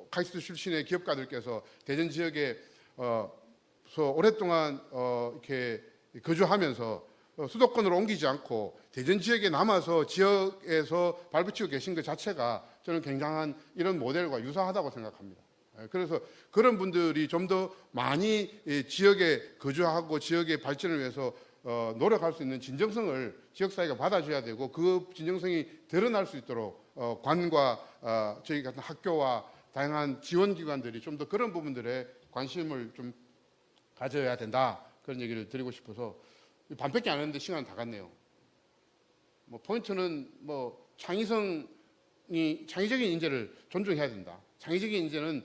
S2: 카이스트 출신의 기업가들께서 대전 지역에 오랫동안 이렇게 거주하면서 수도권으로 옮기지 않고 대전 지역에 남아서 지역에서 발붙이고 계신 것 자체가 저는 굉장한 이런 모델과 유사하다고 생각합니다. 그래서 그런 분들이 좀 더 많이 지역에 거주하고 지역의 발전을 위해서 노력할 수 있는 진정성을 지역사회가 받아줘야 되고 그 진정성이 드러날 수 있도록 관과 저희 같은 학교와 다양한 지원기관들이 좀 더 그런 부분들에 관심을 좀 가져야 된다, 그런 얘기를 드리고 싶어서 반밖에 안 했는데 시간 다 갔네요. 뭐 포인트는 창의적인 인재를 존중해야 된다. 창의적인 인재는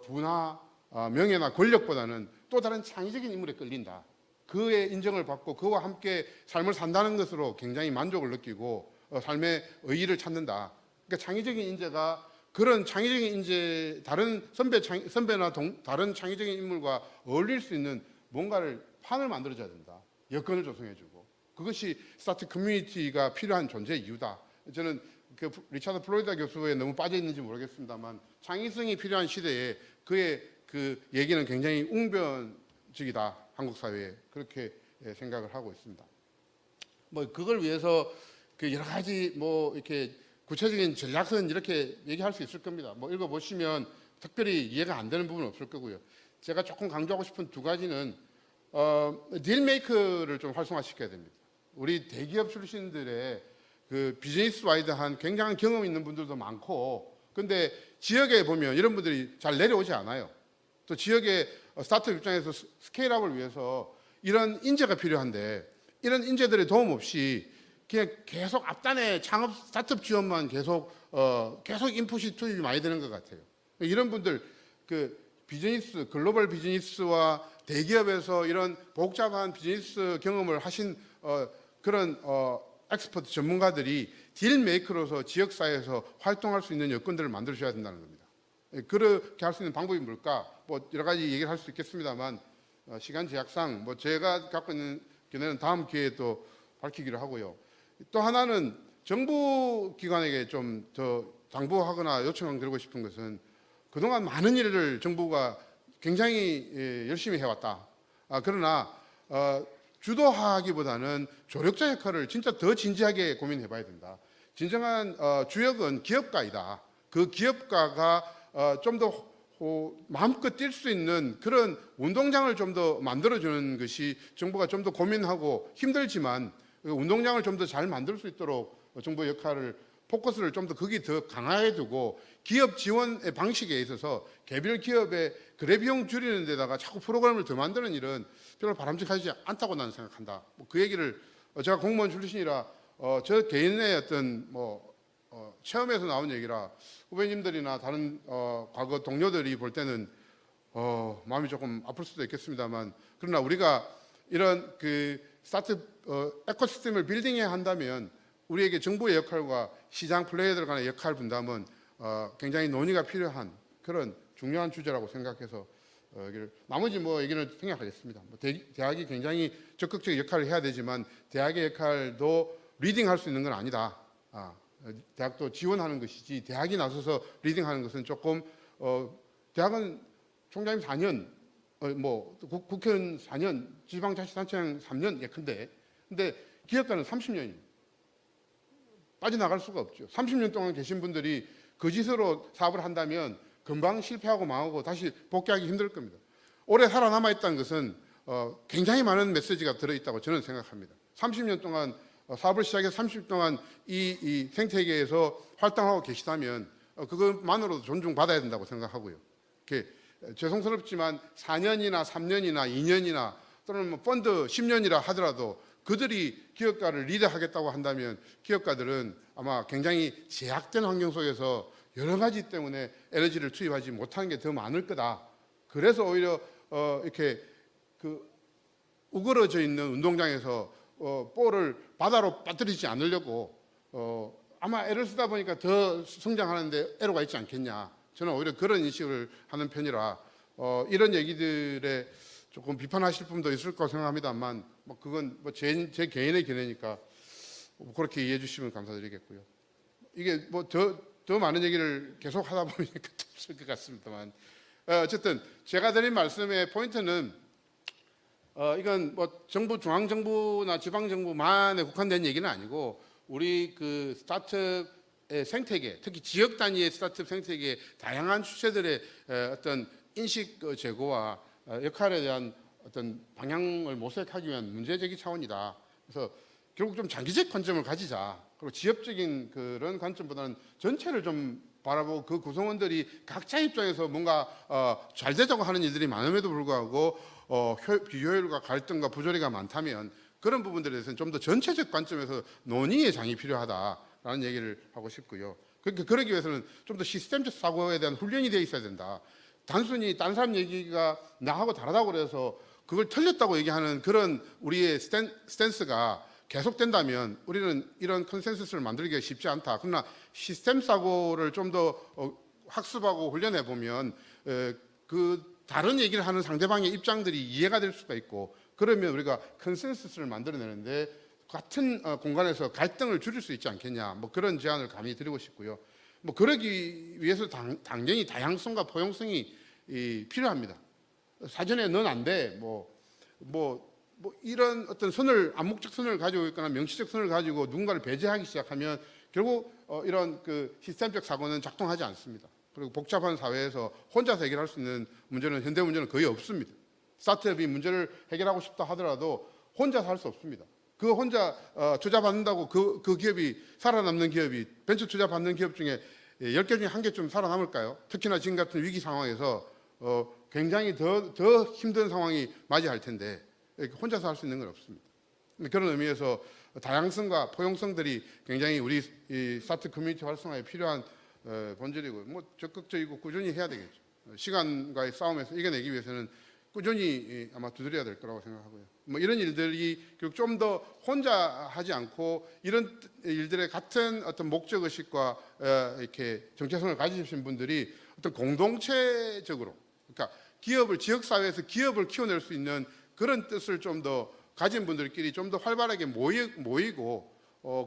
S2: 부나 명예나 권력보다는 또 다른 창의적인 인물에 끌린다. 그의 인정을 받고 그와 함께 삶을 산다는 것으로 굉장히 만족을 느끼고 삶의 의의를 찾는다. 그러니까 창의적인 인재가 그런 창의적인 인재, 다른 선배나 다른 창의적인 인물과 어울릴 수 있는 뭔가를 판을 만들어줘야 된다. 여건을 조성해주고 그것이 스타트 커뮤니티가 필요한 존재의 이유다. 저는 리차드 플로이다 교수에 너무 빠져 있는지 모르겠습니다만 창의성이 필요한 시대에 그의 그 얘기는 굉장히 웅변적이다, 한국 사회에. 그렇게 생각을 하고 있습니다. 그걸 위해서 여러 가지 이렇게 구체적인 전략은 이렇게 얘기할 수 있을 겁니다. 읽어보시면 특별히 이해가 안 되는 부분은 없을 거고요. 제가 조금 강조하고 싶은 두 가지는 딜메이커를 좀 활성화시켜야 됩니다. 우리 대기업 출신들의 비즈니스 와이드한 굉장한 경험 있는 분들도 많고, 근데 지역에 보면 이런 분들이 잘 내려오지 않아요. 또 지역의 스타트업 입장에서 스케일업을 위해서 이런 인재가 필요한데 이런 인재들의 도움 없이 그냥 계속 앞단에 창업 스타트업 지원만 계속 인풋이 투입이 많이 되는 것 같아요. 이런 분들 비즈니스, 글로벌 비즈니스와 대기업에서 이런 복잡한 비즈니스 경험을 하신 그런 엑스퍼트 전문가들이 딜메이커로서 지역사회에서 활동할 수 있는 여건들을 만들어줘야 된다는 겁니다. 그렇게 할 수 있는 방법이 뭘까? 여러 가지 얘기를 할 수 있겠습니다만 시간 제약상 제가 갖고 있는 견해는 다음 기회에 또 밝히기로 하고요. 또 하나는 정부 기관에게 좀 더 당부하거나 요청드리고 싶은 것은 그동안 많은 일을 정부가 굉장히 열심히 해왔다. 그러나 주도하기보다는 조력자 역할을 진짜 더 진지하게 고민해봐야 된다. 진정한 주역은 기업가이다. 그 기업가가 좀 더 마음껏 뛸 수 있는 그런 운동장을 좀 더 만들어주는 것이 정부가 좀 더 고민하고 힘들지만 운동장을 좀 더 잘 만들 수 있도록 정부의 역할을 포커스를 좀 더 거기 더 강하게 두고 기업 지원의 방식에 있어서 개별 기업의 거래 비용 줄이는 데다가 자꾸 프로그램을 더 만드는 일은 별로 바람직하지 않다고 나는 생각한다. 그 얘기를 제가 공무원 출신이라 저 개인의 어떤 체험에서 나온 얘기라 후배님들이나 다른 과거 동료들이 볼 때는 마음이 조금 아플 수도 있겠습니다만 그러나 우리가 이런 그 스타트업 에코시스템을 빌딩해야 한다면 우리에게 정부의 역할과 시장 플레이어들 간의 역할 분담은 굉장히 논의가 필요한 그런 중요한 주제라고 생각해서 나머지 얘기는 생략하겠습니다. 대학이 굉장히 적극적인 역할을 해야 되지만 대학의 역할도 리딩할 수 있는 건 아니다. 대학도 지원하는 것이지 대학이 나서서 리딩하는 것은 조금 대학은 총장님 4년, 국회의원 4년, 지방자치단체장 3년 예컨대. 근데 기업가는 30년입니다. 빠져나갈 수가 없죠. 30년 동안 계신 분들이 거짓으로 사업을 한다면 금방 실패하고 망하고 다시 복귀하기 힘들 겁니다. 오래 살아남아 있다는 것은 굉장히 많은 메시지가 들어있다고 저는 생각합니다. 30년 동안 사업을 시작해서 30년 동안 이 생태계에서 활동하고 계시다면 그것만으로도 존중받아야 된다고 생각하고요. 죄송스럽지만 4년이나 3년이나 2년이나 또는 펀드 10년이라 하더라도 그들이 기업가를 리드하겠다고 한다면 기업가들은 아마 굉장히 제약된 환경 속에서 여러 가지 때문에 에너지를 투입하지 못하는 게 더 많을 거다. 그래서 오히려 이렇게 우그러져 있는 운동장에서 볼을 바다로 빠뜨리지 않으려고 아마 애를 쓰다 보니까 더 성장하는데 애로가 있지 않겠냐. 저는 오히려 그런 인식을 하는 편이라 이런 얘기들에 조금 비판하실 분도 있을 거라고 생각합니다만 그건 제 개인의 견해니까 그렇게 이해해 주시면 감사드리겠고요. 이게 더 많은 얘기를 계속 하다 보니까 없을 것 같습니다만 어쨌든 제가 드린 말씀의 포인트는 이건 정부 중앙정부나 지방정부만에 국한된 얘기는 아니고 우리 그 스타트업의 생태계, 특히 지역 단위의 스타트업 생태계의 다양한 주체들의 어떤 인식 제고와 역할에 대한 어떤 방향을 모색하기 위한 문제제기 차원이다. 그래서 결국 좀 장기적 관점을 가지자. 그리고 지역적인 그런 관점보다는 전체를 좀 바라보고 그 구성원들이 각자 입장에서 뭔가 잘 되자고 하는 일들이 많음에도 불구하고 비효율과 갈등과 부조리가 많다면 그런 부분들에 대해서는 좀 더 전체적 관점에서 논의의 장이 필요하다라는 얘기를 하고 싶고요. 그러기 위해서는 좀 더 시스템적 사고에 대한 훈련이 되어 있어야 된다. 단순히 딴 사람 얘기가 나하고 다르다고 그래서 그걸 틀렸다고 얘기하는 그런 우리의 스탠스가 계속된다면 우리는 이런 컨센서스를 만들기가 쉽지 않다. 그러나 시스템 사고를 좀 더 학습하고 훈련해 보면 그 다른 얘기를 하는 상대방의 입장들이 이해가 될 수가 있고 그러면 우리가 컨센서스를 만들어내는데 같은 공간에서 갈등을 줄일 수 있지 않겠냐. 그런 제안을 감히 드리고 싶고요. 그러기 위해서 당연히 다양성과 포용성이 필요합니다. 사전에 넌 안 돼. 이런 어떤 암묵적 선을 가지고 있거나 명시적 선을 가지고 누군가를 배제하기 시작하면 결국 이런 그 시스템적 사고는 작동하지 않습니다. 그리고 복잡한 사회에서 혼자서 해결할 수 있는 문제는 현대 문제는 거의 없습니다. 스타트업이 문제를 해결하고 싶다 하더라도 혼자서 할 수 없습니다. 그 혼자 투자 받는다고 그 기업이 살아남는 기업이 벤처 투자 받는 기업 중에 10개 중에 1개쯤 살아남을까요? 특히나 지금 같은 위기 상황에서 굉장히 더 힘든 상황이 맞이할 텐데 혼자서 할 수 있는 건 없습니다. 그런 의미에서 다양성과 포용성들이 굉장히 우리 이 스타트 커뮤니티 활성화에 필요한 본질이고 적극적이고 꾸준히 해야 되겠죠. 시간과의 싸움에서 이겨내기 위해서는 꾸준히 아마 두드려야 될 거라고 생각하고요. 이런 일들이 결국 좀 더 혼자 하지 않고 이런 일들의 같은 어떤 목적 의식과 이렇게 정체성을 가지신 분들이 어떤 공동체적으로 그러니까 지역 사회에서 기업을 키워낼 수 있는 그런 뜻을 좀 더 가진 분들끼리 좀 더 활발하게 모이고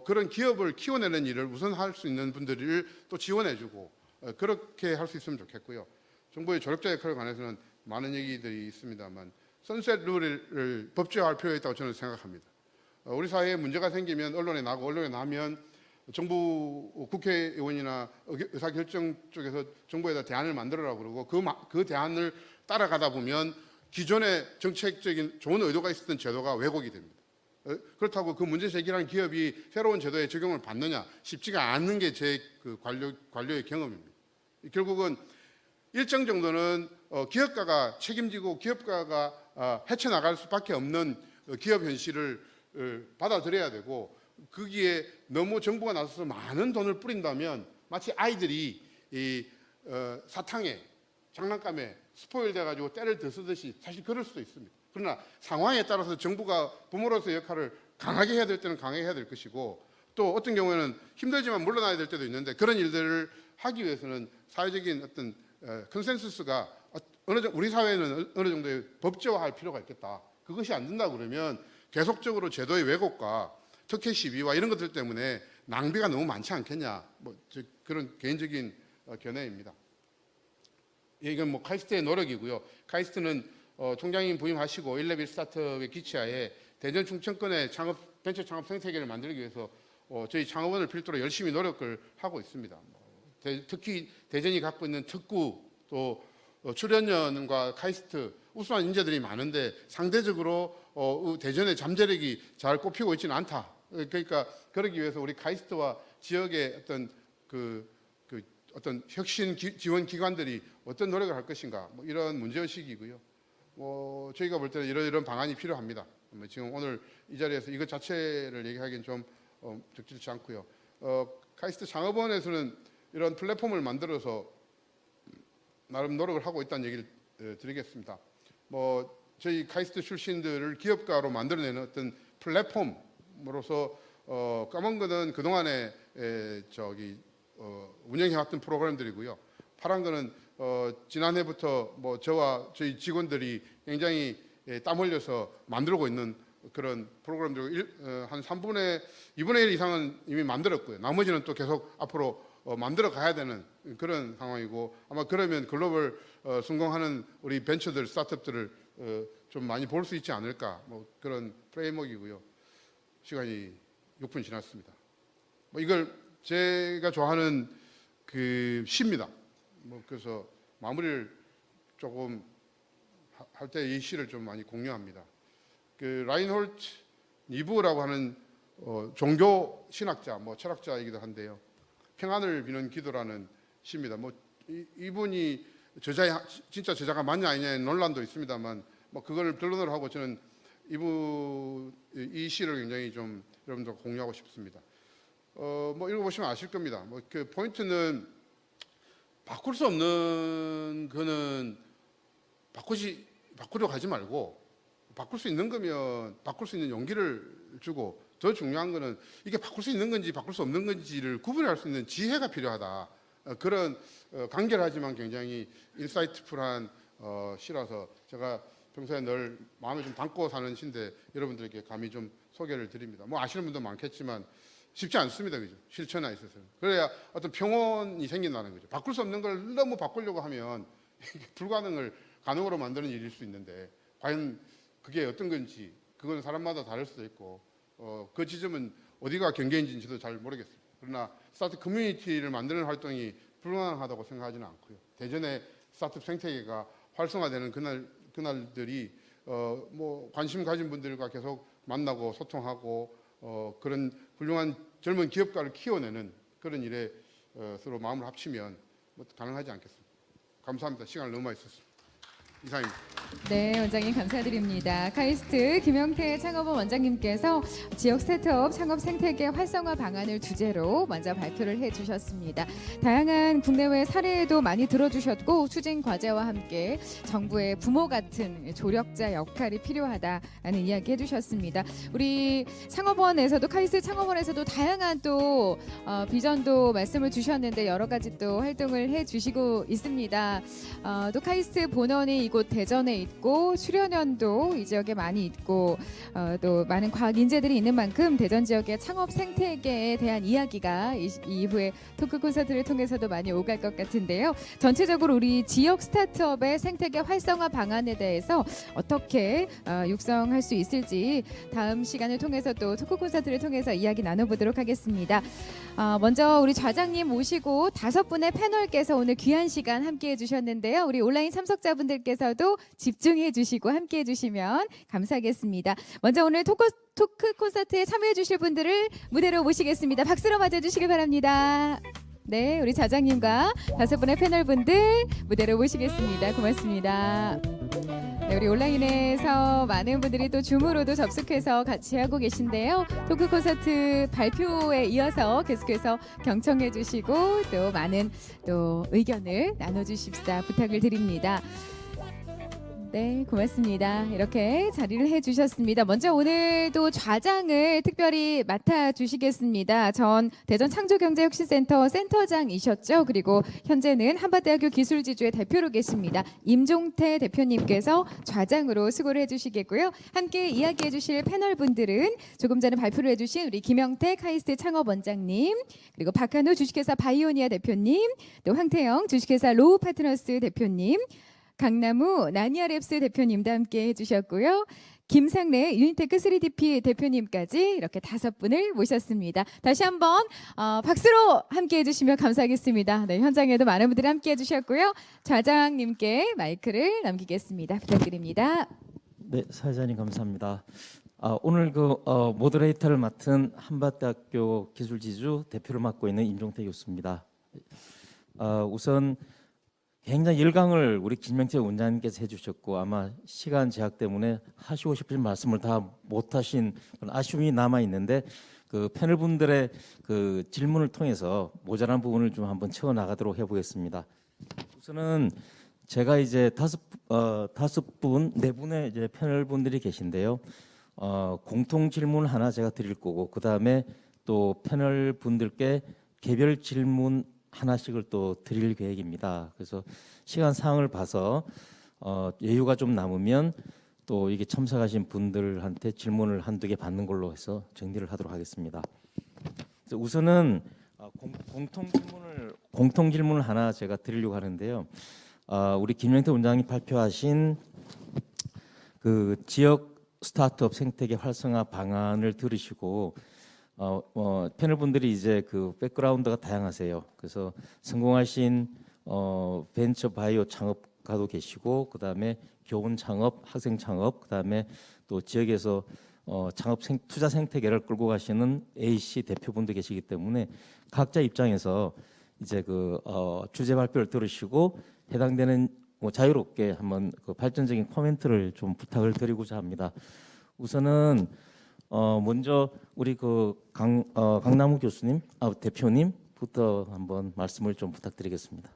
S2: 그런 기업을 키워내는 일을 우선 할 수 있는 분들을 또 지원해주고 그렇게 할 수 있으면 좋겠고요. 정부의 조력자 역할에 관해서는 많은 얘기들이 있습니다만 선셋 룰을 법제화할 필요가 있다고 저는 생각합니다. 우리 사회에 문제가 생기면 언론에 나고 언론에 나면 정부 국회의원이나 의사결정 쪽에서 정부에다 대안을 만들어라고 그러고 그 대안을 따라가다 보면 기존의 정책적인 좋은 의도가 있었던 제도가 왜곡이 됩니다. 그렇다고 그 문제 제기하는 기업이 새로운 제도에 적용을 받느냐 쉽지가 않는 게 제 그 관료의 경험입니다. 결국은 일정 정도는 기업가가 책임지고 기업가가 헤쳐나갈 수밖에 없는 기업 현실을 받아들여야 되고 거기에 너무 정부가 나서서 많은 돈을 뿌린다면 마치 아이들이 사탕에 장난감에 스포일 돼가지고 때를 더 쓰듯이 사실 그럴 수도 있습니다. 그러나 상황에 따라서 정부가 부모로서의 역할을 강하게 해야 될 때는 강하게 해야 될 것이고 또 어떤 경우에는 힘들지만 물러나야 될 때도 있는데 그런 일들을 하기 위해서는 사회적인 어떤 컨센서스가 우리 사회는 어느 정도의 법제화할 필요가 있겠다. 그것이 안 된다 그러면 계속적으로 제도의 왜곡과 특혜 시비와 이런 것들 때문에 낭비가 너무 많지 않겠냐. 그런 개인적인 견해입니다. 이건 카이스트의 노력이고요. 카이스트는 총장님 부임하시고 1레벨 스타트업의 기치하에 대전 충청권의 벤처 창업 생태계를 만들기 위해서 저희 창업원을 필두로 열심히 노력을 하고 있습니다. 특히 대전이 갖고 있는 특구 또 출연연과 카이스트 우수한 인재들이 많은데 상대적으로 대전의 잠재력이 잘 꼽히고 있지는 않다. 그러니까 그러기 위해서 우리 카이스트와 지역의 어떤 혁신 지원 기관들이 어떤 노력을 할 것인가 이런 문제의식이고요. 저희가 볼 때는 이런 방안이 필요합니다. 지금 오늘 이 자리에서 이것 자체를 얘기하기는 좀 적절치 않고요. 카이스트 창업원에서는 이런 플랫폼을 만들어서 나름 노력을 하고 있다는 얘기를 드리겠습니다. 저희 카이스트 출신들을 기업가로 만들어내는 어떤 플랫폼으로서 까만 거는 그 동안에 운영해왔던 프로그램들이고요. 파란 거는 지난해부터 저와 저희 직원들이 굉장히 땀 흘려서 만들고 있는 그런 프로그램들 한 2분의 1 이상은 이미 만들었고요. 나머지는 또 계속 앞으로 만들어 가야 되는 그런 상황이고 아마 그러면 글로벌 성공하는 우리 벤처들 스타트업들을 좀 많이 볼 수 있지 않을까 그런 프레임워크이고요. 시간이 6분 지났습니다. 이걸 제가 좋아하는 그 시입니다. 그래서 마무리를 조금 할 때 이 시를 좀 많이 공유합니다. 그 라인홀트 니부라고 하는 종교 신학자, 철학자이기도 한데요. 평안을 비는 기도라는 시입니다. 이분이 진짜 저자가 맞냐 아니냐의 논란도 있습니다만 그걸 변론을 하고 저는 이 시를 굉장히 좀 여러분들 공유하고 싶습니다. 읽어보시면 아실 겁니다. 그 포인트는 바꿀 수 없는 거는 바꾸려고 하지 말고 바꿀 수 있는 거면 바꿀 수 있는 용기를 주고 더 중요한 거는 이게 바꿀 수 있는 건지 바꿀 수 없는 건지를 구분할 수 있는 지혜가 필요하다. 그런 간결하지만 굉장히 인사이트풀한 시라서 제가 평소에 늘 마음에 좀 담고 사는 시인데 여러분들에게 감히 좀 소개를 드립니다. 아시는 분도 많겠지만 쉽지 않습니다. 그죠? 실천에 있어서는. 그래야 어떤 평온이 생긴다는 거죠. 바꿀 수 없는 걸 너무 바꾸려고 하면 불가능을 가능으로 만드는 일일 수 있는데 과연 그게 어떤 건지 그건 사람마다 다를 수도 있고 그 지점은 어디가 경계인지는 저도 잘 모르겠습니다. 그러나 스타트업 커뮤니티를 만드는 활동이 불가능하다고 생각하지는 않고요. 대전의 스타트업 생태계가 활성화되는 그날들이 관심 가진 분들과 계속 만나고 소통하고 그런 훌륭한 젊은 기업가를 키워내는 그런 일에 서로 마음을 합치면 가능하지 않겠습니까? 감사합니다. 시간을 너무 많이 썼습니다. 이상입니다.
S1: 네, 원장님 감사드립니다. 카이스트 김영태 창업원 원장님께서 지역 스타트업 창업 생태계 활성화 방안을 주제로 먼저 발표를 해주셨습니다. 다양한 국내외 사례도 많이 들어주셨고 추진 과제와 함께 정부의 부모 같은 조력자 역할이 필요하다는 이야기 해주셨습니다. 우리 창업원에서도 카이스트 창업원에서도 다양한 또 비전도 말씀을 주셨는데 여러 가지 또 활동을 해주시고 있습니다. 또 카이스트 본원이 이곳 대전에 있고 수련원도 이 지역에 많이 있고 또 많은 과학 인재들이 있는 만큼 대전 지역의 창업 생태계에 대한 이야기가 이후에 토크 콘서트를 통해서도 많이 오갈 것 같은데요. 전체적으로 우리 지역 스타트업의 생태계 활성화 방안에 대해서 어떻게 육성할 수 있을지 다음 시간을 통해서 또 토크 콘서트를 통해서 이야기 나눠보도록 하겠습니다. 먼저 우리 좌장님 모시고 5분의 패널께서 오늘 귀한 시간 함께해 주셨는데요. 우리 온라인 참석자분들께서도 집중해 주시고 함께해 주시면 감사하겠습니다. 먼저 오늘 토크 콘서트에 참여해 주실 분들을 무대로 모시겠습니다. 박수로 맞아주시길 바랍니다. 네, 우리 좌장님과 5분의 패널분들 무대로 모시겠습니다. 고맙습니다. 네, 우리 온라인에서 많은 분들이 또 줌으로도 접속해서 같이 하고 계신데요. 토크 콘서트 발표에 이어서 계속해서 경청해 주시고 또 많은 또 의견을 나눠주십사 부탁을 드립니다. 네, 고맙습니다. 이렇게 자리를 해주셨습니다. 먼저 오늘도 좌장을 특별히 맡아주시겠습니다. 전 대전 창조경제혁신센터 센터장이셨죠. 그리고 현재는 한밭대학교 기술지주의 대표로 계십니다. 임종태 대표님께서 좌장으로 수고를 해주시겠고요. 함께 이야기해주실 패널분들은 조금 전에 발표를 해주신 우리 김영태 카이스트 창업원장님, 그리고 박한우 주식회사 바이오니아 대표님, 또 황태영 주식회사 로우 파트너스 대표님, 강나무 나니아랩스 대표님도 함께 해주셨고요. 김상래 유니테크 3DP 대표님까지 이렇게 5분을 모셨습니다. 다시 한번 박수로 함께 해주시면 감사하겠습니다. 네, 현장에도 많은 분들이 함께 해주셨고요. 좌장님께 마이크를 넘기겠습니다. 부탁드립니다.
S3: 네, 사회자님 감사합니다. 오늘 모더레이터를 맡은 한밭대학교 기술지주 대표를 맡고 있는 임종태 교수입니다. 우선 굉장히 열강을 우리 김명태 원장님께서 해주셨고 아마 시간 제약 때문에 하시고 싶으신 말씀을 다 못하신 그런 아쉬움이 남아 있는데 그 패널분들의 그 질문을 통해서 모자란 부분을 좀 한번 채워 나가도록 해보겠습니다. 우선은 제가 이제 4분의 이제 패널분들이 계신데요. 공통 질문 하나 제가 드릴 거고 그 다음에 또 패널분들께 개별 질문 하나씩을 또 드릴 계획입니다. 그래서 시간 상황을 봐서 여유가 좀 남으면 또 이게 참석하신 분들한테 질문을 한두 개 받는 걸로 해서 정리를 하도록 하겠습니다. 우선은 공통 질문을 하나 제가 드리려고 하는데요. 우리 김영태 원장이 발표하신 그 지역 스타트업 생태계 활성화 방안을 들으시고 패널분들이 이제 그 백그라운드가 다양하세요. 그래서 성공하신 벤처 바이오 창업가도 계시고, 그다음에 교원 창업, 학생 창업, 그다음에 또 지역에서 창업 투자 생태계를 끌고 가시는 AC 대표분도 계시기 때문에 각자 입장에서 이제 그 주제 발표를 들으시고 해당되는 자유롭게 한번 그 발전적인 코멘트를 좀 부탁을 드리고자 합니다. 우선은 먼저 우리 그 강나무 교수님, 대표님부터 한번 말씀을 좀 부탁드리겠습니다.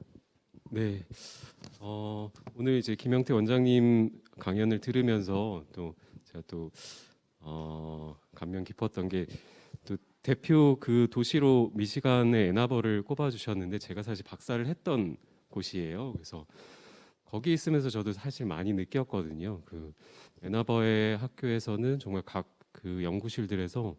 S4: 네, 오늘 이제 김영태 원장님 강연을 들으면서 또 제가 또 감명 깊었던 게 또 대표 그 도시로 미시간의 애나버를 꼽아주셨는데 제가 사실 박사를 했던 곳이에요. 그래서 거기 있으면서 저도 사실 많이 느꼈거든요. 그 애나버의 학교에서는 정말 각 그 연구실들에서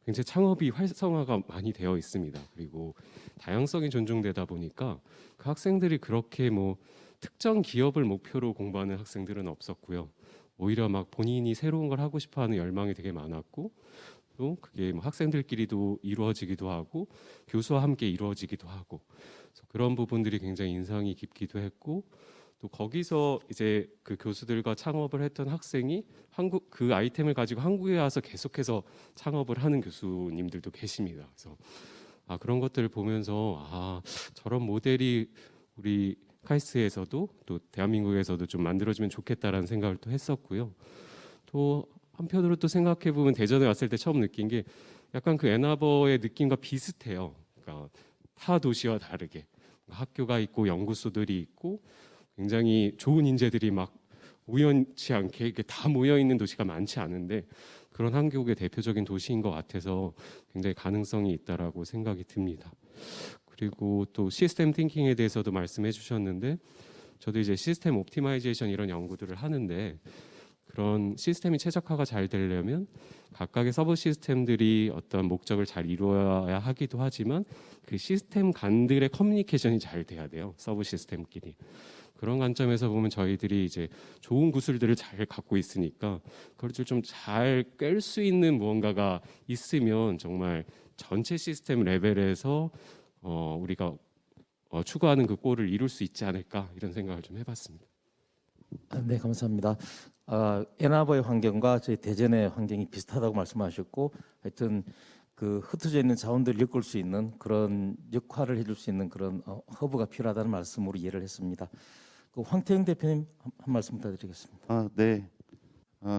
S4: 굉장히 창업이 활성화가 많이 되어 있습니다. 그리고 다양성이 존중되다 보니까 그 학생들이 그렇게 뭐 특정 기업을 목표로 공부하는 학생들은 없었고요. 오히려 막 본인이 새로운 걸 하고 싶어하는 열망이 되게 많았고 또 그게 뭐 학생들끼리도 이루어지기도 하고 교수와 함께 이루어지기도 하고 그래서 그런 부분들이 굉장히 인상이 깊기도 했고 또 거기서 이제 그 교수들과 창업을 했던 학생이 한국 그 아이템을 가지고 한국에 와서 계속해서 창업을 하는 교수님들도 계십니다. 그래서 그런 것들을 보면서 저런 모델이 우리 카이스트에서도 또 대한민국에서도 좀 만들어지면 좋겠다라는 생각을 또 했었고요. 또 한편으로 또 생각해 보면 대전에 왔을 때 처음 느낀 게 약간 그 애나버의 느낌과 비슷해요. 그러니까 타 도시와 다르게 학교가 있고 연구소들이 있고 굉장히 좋은 인재들이 막 우연치 않게 이렇게 다 모여 있는 도시가 많지 않은데 그런 한국의 대표적인 도시인 것 같아서 굉장히 가능성이 있다라고 생각이 듭니다. 그리고 또 시스템 띵킹에 대해서도 말씀해 주셨는데 저도 이제 시스템 옵티마이제이션 이런 연구들을 하는데 그런 시스템이 최적화가 잘 되려면 각각의 서브 시스템들이 어떤 목적을 잘 이루어야 하기도 하지만 그 시스템 간들의 커뮤니케이션이 잘 돼야 돼요. 서브 시스템끼리. 그런 관점에서 보면 저희들이 이제 좋은 구슬들을 잘 갖고 있으니까 그걸 좀 잘 꿰 수 있는 무언가가 있으면 정말 전체 시스템 레벨에서 우리가 추구하는 그 골을 이룰 수 있지 않을까 이런 생각을 좀 해봤습니다.
S3: 네, 감사합니다. 애나버의 환경과 저희 대전의 환경이 비슷하다고 말씀하셨고, 하여튼 그 흩어져 있는 자원들을 엮을 수 있는 그런 역할을 해줄 수 있는 그런 허브가 필요하다는 말씀으로 이해를 했습니다. 그 황태영 대표님 한 말씀 부탁드리겠습니다.
S5: 네.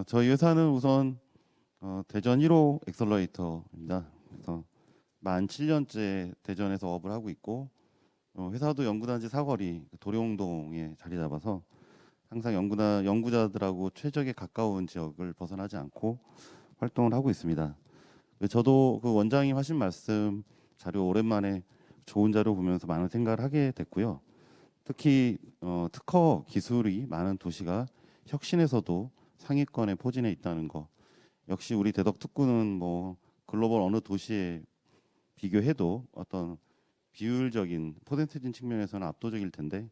S5: 저희 회사는 우선 대전 1호 엑셀러레이터입니다. 그래서 만 7년째 대전에서 업을 하고 있고 회사도 연구단지 사거리 도룡동에 자리 잡아서 항상 연구자들하고 최적에 가까운 지역을 벗어나지 않고 활동을 하고 있습니다. 저도 그 원장님 하신 말씀 자료 오랜만에 좋은 자료 보면서 많은 생각을 하게 됐고요. 특히 특허 기술이 많은 도시가 혁신에서도 상위권에 포진해 있다는 거. 역시 우리 대덕특구는 뭐 글로벌 어느 도시에 비교해도 어떤 비율적인 퍼센티지 측면에서는 압도적일 텐데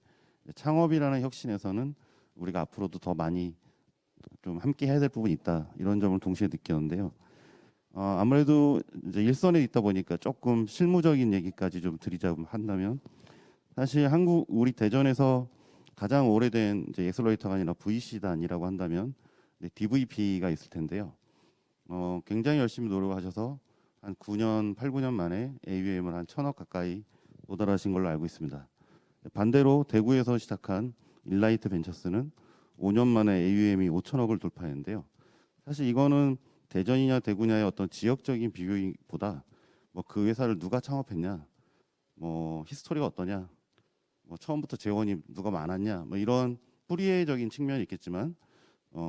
S5: 창업이라는 혁신에서는 우리가 앞으로도 더 많이 좀 함께 해야 될 부분이 있다 이런 점을 동시에 느꼈는데요. 아무래도 이제 일선에 있다 보니까 조금 실무적인 얘기까지 좀 드리자고 한다면 사실 우리 대전에서 가장 오래된 이제 엑셀러레이터가 아니라 VC단이라고 한다면 DVP가 있을 텐데요. 굉장히 열심히 노력하셔서 한 9년, 8, 9년 만에 AUM을 한 1,000억 가까이 도달하신 걸로 알고 있습니다. 반대로 대구에서 시작한 일라이트 벤처스는 5년 만에 AUM이 5,000억을 돌파했는데요. 사실 이거는 대전이냐 대구냐의 어떤 지역적인 비교보다 뭐 그 회사를 누가 창업했냐, 뭐 히스토리가 어떠냐, 뭐 처음부터 재원이 누가 많았냐, 뭐 이런 뿌리적인 측면이 있겠지만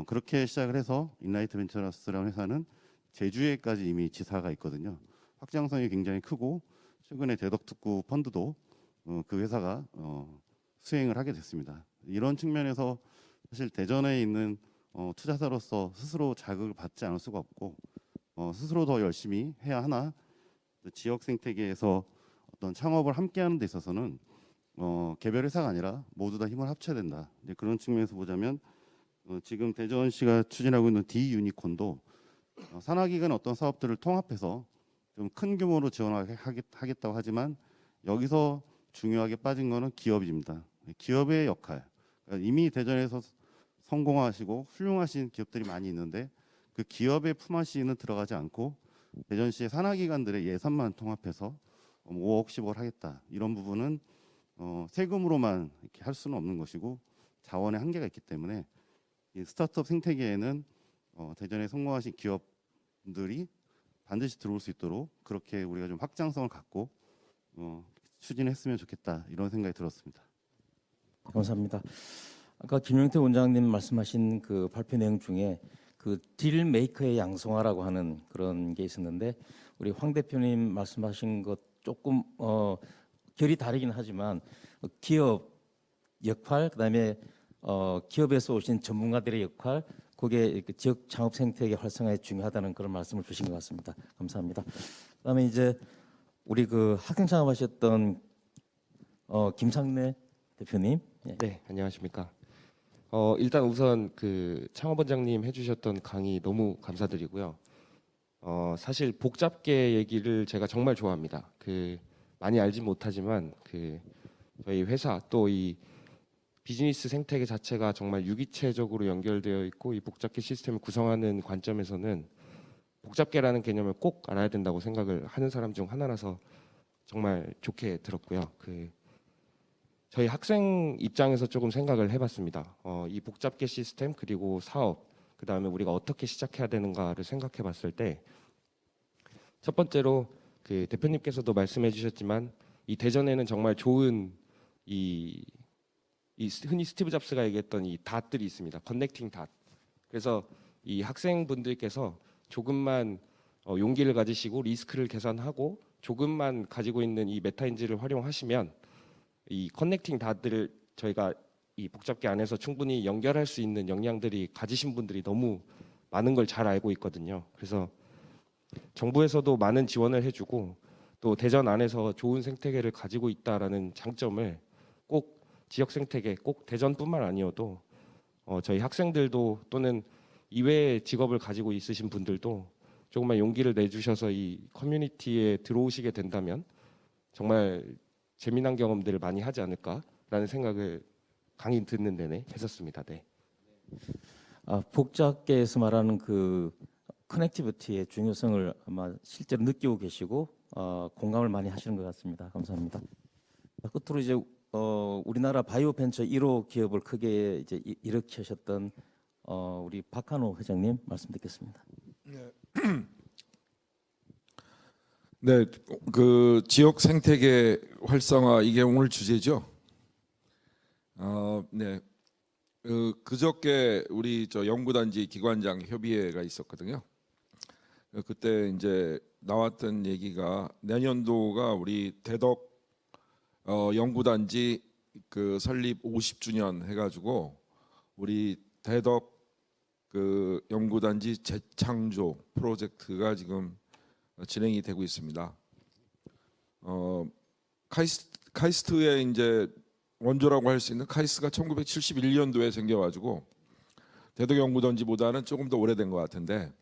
S5: 그렇게 시작을 해서 일라이트 벤처스라는 회사는 제주에까지 이미 지사가 있거든요. 확장성이 굉장히 크고 최근에 대덕특구 펀드도 그 회사가 수행을 하게 됐습니다. 이런 측면에서 사실 대전에 있는 투자사로서 스스로 자극을 받지 않을 수가 없고 스스로 더 열심히 해야 하나 지역 생태계에서 어떤 창업을 함께하는 데 있어서는 개별 회사가 아니라 모두 다 힘을 합쳐야 된다. 그런 측면에서 보자면 지금 대전시가 추진하고 있는 D 유니콘도 산하기관 어떤 사업들을 통합해서 좀 큰 규모로 지원하겠다고 하지만 여기서 중요하게 빠진 거는 기업입니다. 기업의 역할. 그러니까 이미 대전에서 성공하시고 훌륭하신 기업들이 많이 있는데 그 기업의 품앗이는 들어가지 않고 대전시의 산하기관들의 예산만 통합해서 5억, 10억을 하겠다. 이런 부분은 세금으로만 이렇게 할 수는 없는 것이고 자원의 한계가 있기 때문에 이 스타트업 생태계에는 대전에 성공하신 기업들이 반드시 들어올 수 있도록 그렇게 우리가 좀 확장성을 갖고 추진했으면 좋겠다 이런 생각이 들었습니다.
S3: 감사합니다. 아까 김용태 원장님 말씀하신 그 발표 내용 중에 그 딜 메이커의 양성화라고 하는 그런 게 있었는데 우리 황 대표님 말씀하신 것 조금 결이 다르긴 하지만 기업 역할 그다음에 기업에서 오신 전문가들의 역할 그게 지역 창업 생태계 활성화에 중요하다는 그런 말씀을 주신 것 같습니다. 감사합니다. 그다음에 이제 우리 그 학생 창업하셨던 김상래 대표님.
S6: 네, 안녕하십니까. 일단 우선 그 창업원장님 해주셨던 강의 너무 감사드리고요. 사실 복잡계 얘기를 제가 정말 좋아합니다. 그 많이 알진 못하지만 그 저희 회사 또 이 비즈니스 생태계 자체가 정말 유기체적으로 연결되어 있고 이 복잡계 시스템을 구성하는 관점에서는 복잡계라는 개념을 꼭 알아야 된다고 생각을 하는 사람 중 하나라서 정말 좋게 들었고요. 그 저희 학생 입장에서 조금 생각을 해봤습니다. 이 복잡계 시스템 그리고 사업 그 다음에 우리가 어떻게 시작해야 되는가를 생각해봤을 때 첫 번째로 그 대표님께서도 말씀해주셨지만 이 대전에는 정말 좋은 이 흔히 스티브 잡스가 얘기했던 이 닷들이 있습니다. 커넥팅 닷. 그래서 이 학생분들께서 조금만 용기를 가지시고 리스크를 계산하고 조금만 가지고 있는 이 메타인지를 활용하시면 이 커넥팅 닷들을 저희가 이 복잡계 안에서 충분히 연결할 수 있는 역량들이 가지신 분들이 너무 많은 걸 잘 알고 있거든요. 그래서 정부에서도 많은 지원을 해주고 또 대전 안에서 좋은 생태계를 가지고 있다라는 장점을 꼭 지역 생태계, 꼭 대전뿐만 아니어도 저희 학생들도 또는 이외의 직업을 가지고 있으신 분들도 조금만 용기를 내주셔서 이 커뮤니티에 들어오시게 된다면 정말 재미난 경험들을 많이 하지 않을까라는 생각을 강의 듣는 내내 했었습니다. 네.
S3: 복잡계에서 말하는 그 커넥티비티의 중요성을 아마 실제로 느끼고 계시고 공감을 많이 하시는 것 같습니다. 감사합니다. 끝으로 이제 우리나라 바이오 벤처 1호 기업을 크게 이제 일으키셨던 우리 박한호 회장님 말씀 듣겠습니다.
S7: 네, 그 지역 생태계 활성화 이게 오늘 주제죠. 네, 그저께 우리 저 연구단지 기관장 협의회가 있었거든요. 그때 이제 나왔던 얘기가 내년도가 우리 대덕 연구단지 그 설립 50주년 해가지고 우리 대덕 그 연구단지 재창조 프로젝트가 지금 진행이 되고 있습니다. 카이스트의 이제 원조라고 할 수 있는 카이스트가 1971년도에 생겨가지고 대덕 연구단지보다는 조금 더 오래된 것 같은데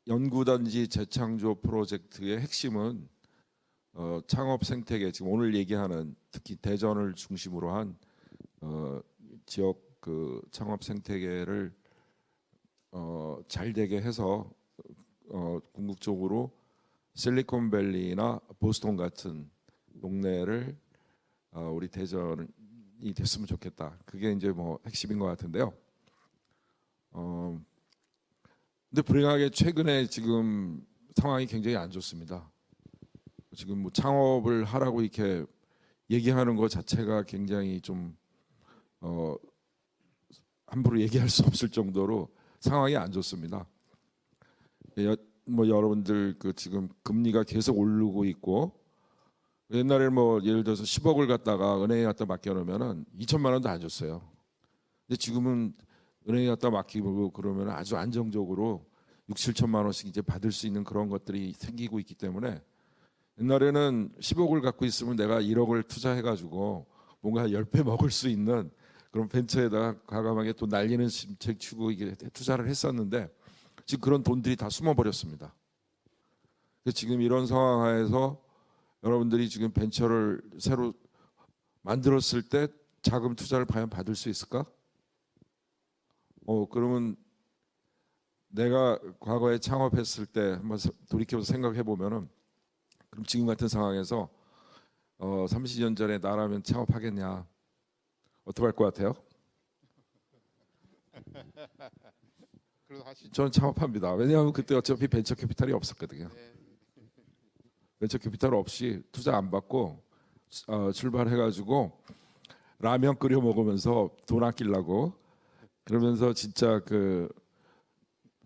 S7: 연구단지 재창조 프로젝트의 핵심은 창업 생태계 지금 오늘 얘기하는 특히 대전을 중심으로 한 지역 그 창업 생태계를 잘 되게 해서 궁극적으로 실리콘밸리나 보스턴 같은 동네를 우리 대전이 됐으면 좋겠다. 그게 이제 뭐 핵심인 것 같은데요. 근데 불행하게 최근에 지금 상황이 굉장히 안 좋습니다. 지금 뭐 창업을 하라고 이렇게 얘기하는 것 자체가 굉장히 좀 함부로 얘기할 수 없을 정도로 상황이 안 좋습니다. 뭐 여러분들 그 지금 금리가 계속 오르고 있고 옛날에 뭐 예를 들어서 10억을 갖다가 은행에 갖다 맡겨놓으면은 2천만 원도 안 줬어요. 근데 지금은 은행에 갖다 맡기고 그러면 아주 안정적으로 6, 7천만 원씩 이제 받을 수 있는 그런 것들이 생기고 있기 때문에 옛날에는 10억을 갖고 있으면 내가 1억을 투자해가지고 뭔가 10배 먹을 수 있는 그런 벤처에다가 과감하게 또 날리는 심책 추구 이게 투자를 했었는데 지금 그런 돈들이 다 숨어버렸습니다. 지금 이런 상황 하에서 여러분들이 지금 벤처를 새로 만들었을 때 자금 투자를 과연 받을 수 있을까? 그러면 내가 과거에 창업했을 때 한번 돌이켜서 생각해 보면은 그럼 지금 같은 상황에서 30년 전에 나라면 창업하겠냐? 어떻게 할 것 같아요? 저는 창업합니다. 왜냐하면 그때 어차피 벤처 캐피탈이 없었거든요. 벤처 캐피탈 없이 투자 안 받고 출발해가지고 라면 끓여 먹으면서 돈 아끼려고 그러면서 진짜 그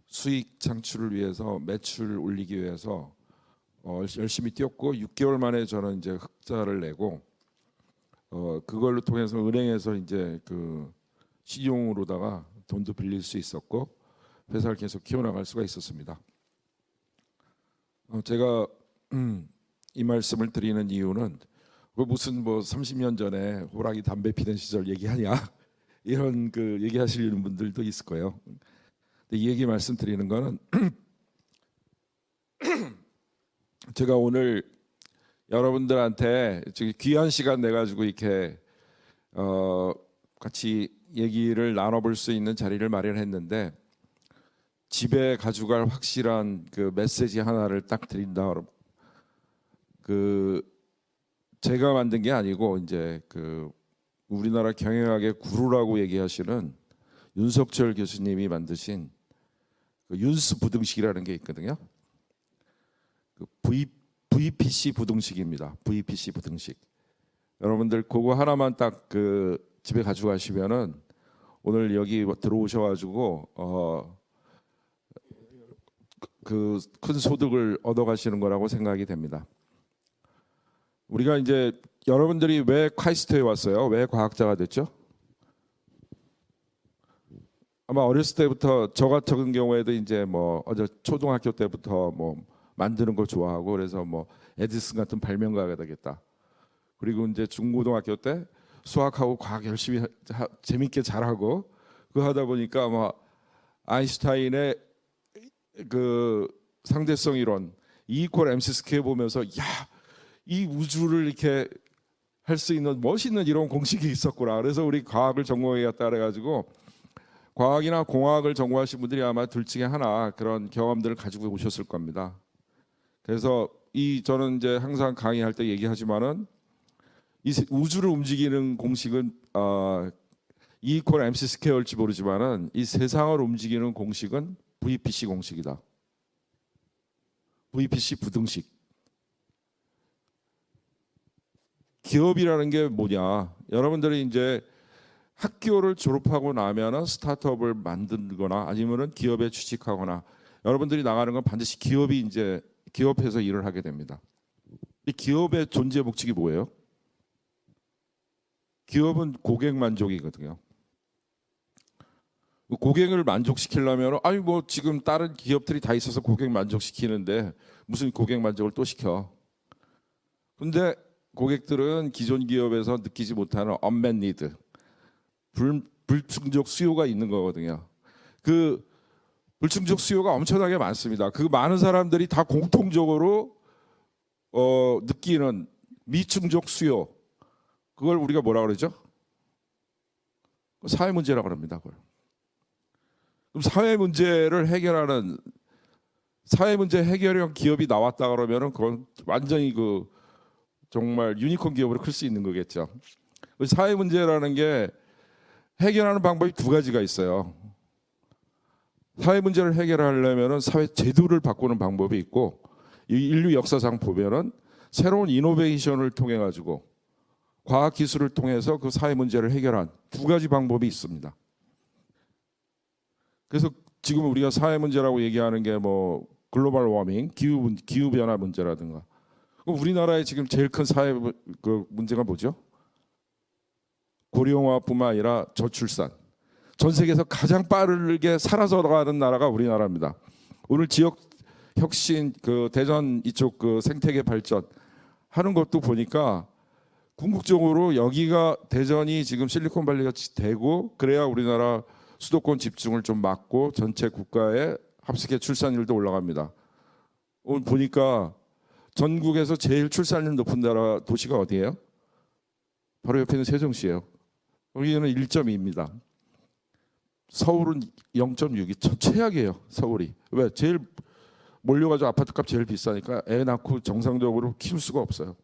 S7: 수익 창출을 위해서 매출 올리기 위해서 열심히 뛰었고 6개월 만에 저는 이제 흑자를 내고 그걸로 통해서 은행에서 이제 그 신용으로다가 돈도 빌릴 수 있었고 회사를 계속 키워나갈 수가 있었습니다. 제가 이 말씀을 드리는 이유는 무슨 뭐 30년 전에 호랑이 담배 피던 시절 얘기하냐 이런 그 얘기하시는 분들도 있을 거예요. 근데 이 얘기 말씀드리는 거는 제가 오늘 여러분들한테 저기 귀한 시간 내 가지고 이렇게 같이 얘기를 나눠볼 수 있는 자리를 마련했는데 집에 가져갈 확실한 그 메시지 하나를 딱 드린다. 그 제가 만든 게 아니고 이제 그 우리나라 경영학의 구루라고 얘기하시는 윤석철 교수님이 만드신 그 윤스 부등식이라는 게 있거든요. 그 VPC 부등식입니다. VPC 부등식. 여러분들 그거 하나만 딱 그 집에 가져가시면은 오늘 여기 들어오셔가지고 그 큰 소득을 얻어가시는 거라고 생각이 됩니다. 우리가 이제 여러분들이 왜 카이스트에 왔어요? 왜 과학자가 됐죠? 아마 어렸을 때부터 저 같은 경우에도 이제 뭐 어제 초등학교 때부터 뭐 만드는 걸 좋아하고 그래서 뭐 에디슨 같은 발명가가 되겠다. 그리고 이제 중고등학교 때 수학하고 과학 열심히 재밌게 잘하고 그거 하다 보니까 아마 아인슈타인의 그 상대성 이론 E 이퀄 MC 스퀘어 보면서 야, 이 우주를 이렇게 할 수 있는 멋있는 이런 공식이 있었구나. 그래서 우리 과학을 전공해야겠다 그래가지고 과학이나 공학을 전공하신 분들이 아마 둘 중에 하나 그런 경험들을 가지고 오셨을 겁니다. 그래서 저는 이제 항상 강의할 때 얘기하지만은 이 우주를 움직이는 공식은 E 이퀄 MC 스퀘어일지 모르지만은 이 세상을 움직이는 공식은 VPC 공식이다. VPC 부등식. 기업이라는 게 뭐냐? 여러분들이 이제 학교를 졸업하고 나면은 스타트업을 만들거나 아니면은 기업에 취직하거나 여러분들이 나가는 건 반드시 기업에서 일을 하게 됩니다. 이 기업의 존재 목적이 뭐예요? 기업은 고객 만족이거든요. 고객을 만족시키려면 아니 뭐 지금 다른 기업들이 다 있어서 고객 만족시키는데 무슨 고객 만족을 또 시켜? 근데 고객들은 기존 기업에서 느끼지 못하는 unmet need, 불충족 수요가 있는 거거든요. 그 불충족 수요가 엄청나게 많습니다. 그 많은 사람들이 다 공통적으로 느끼는 미충족 수요, 그걸 우리가 뭐라 그러죠? 사회 문제라고 합니다. 그걸. 그럼 사회 문제를 해결하는 사회 문제 해결형 기업이 나왔다 그러면은 그건 완전히 정말 유니콘 기업으로 클 수 있는 거겠죠. 사회 문제라는 게 해결하는 방법이 두 가지가 있어요. 사회 문제를 해결하려면은 사회 제도를 바꾸는 방법이 있고 이 인류 역사상 보면은 새로운 이노베이션을 통해 가지고 과학 기술을 통해서 그 사회 문제를 해결한 두 가지 방법이 있습니다. 그래서 지금 우리가 사회 문제라고 얘기하는 게 뭐 글로벌 워밍, 기후 변화 문제라든가. 우리나라의 지금 제일 큰 사회 문제가 뭐죠? 고령화뿐만 아니라 저출산. 전 세계에서 가장 빠르게 사라져가는 나라가 우리나라입니다. 오늘 지역 혁신, 대전 이쪽 생태계 발전 하는 것도 보니까 궁극적으로 여기가 대전이 지금 실리콘밸리가 되고 그래야 우리나라 수도권 집중을 좀 막고 전체 국가의 합숙의 출산율도 올라갑니다. 오늘 보니까 전국에서 제일 출산율 높은 나라 도시가 어디예요? 바로 옆에 있는 세종시예요. 여기는 1.2입니다. 서울은 0.6이 최악이에요. 서울이. 왜? 제일 몰려가지고 아파트값 제일 비싸니까 애 낳고 정상적으로 키울 수가 없어요.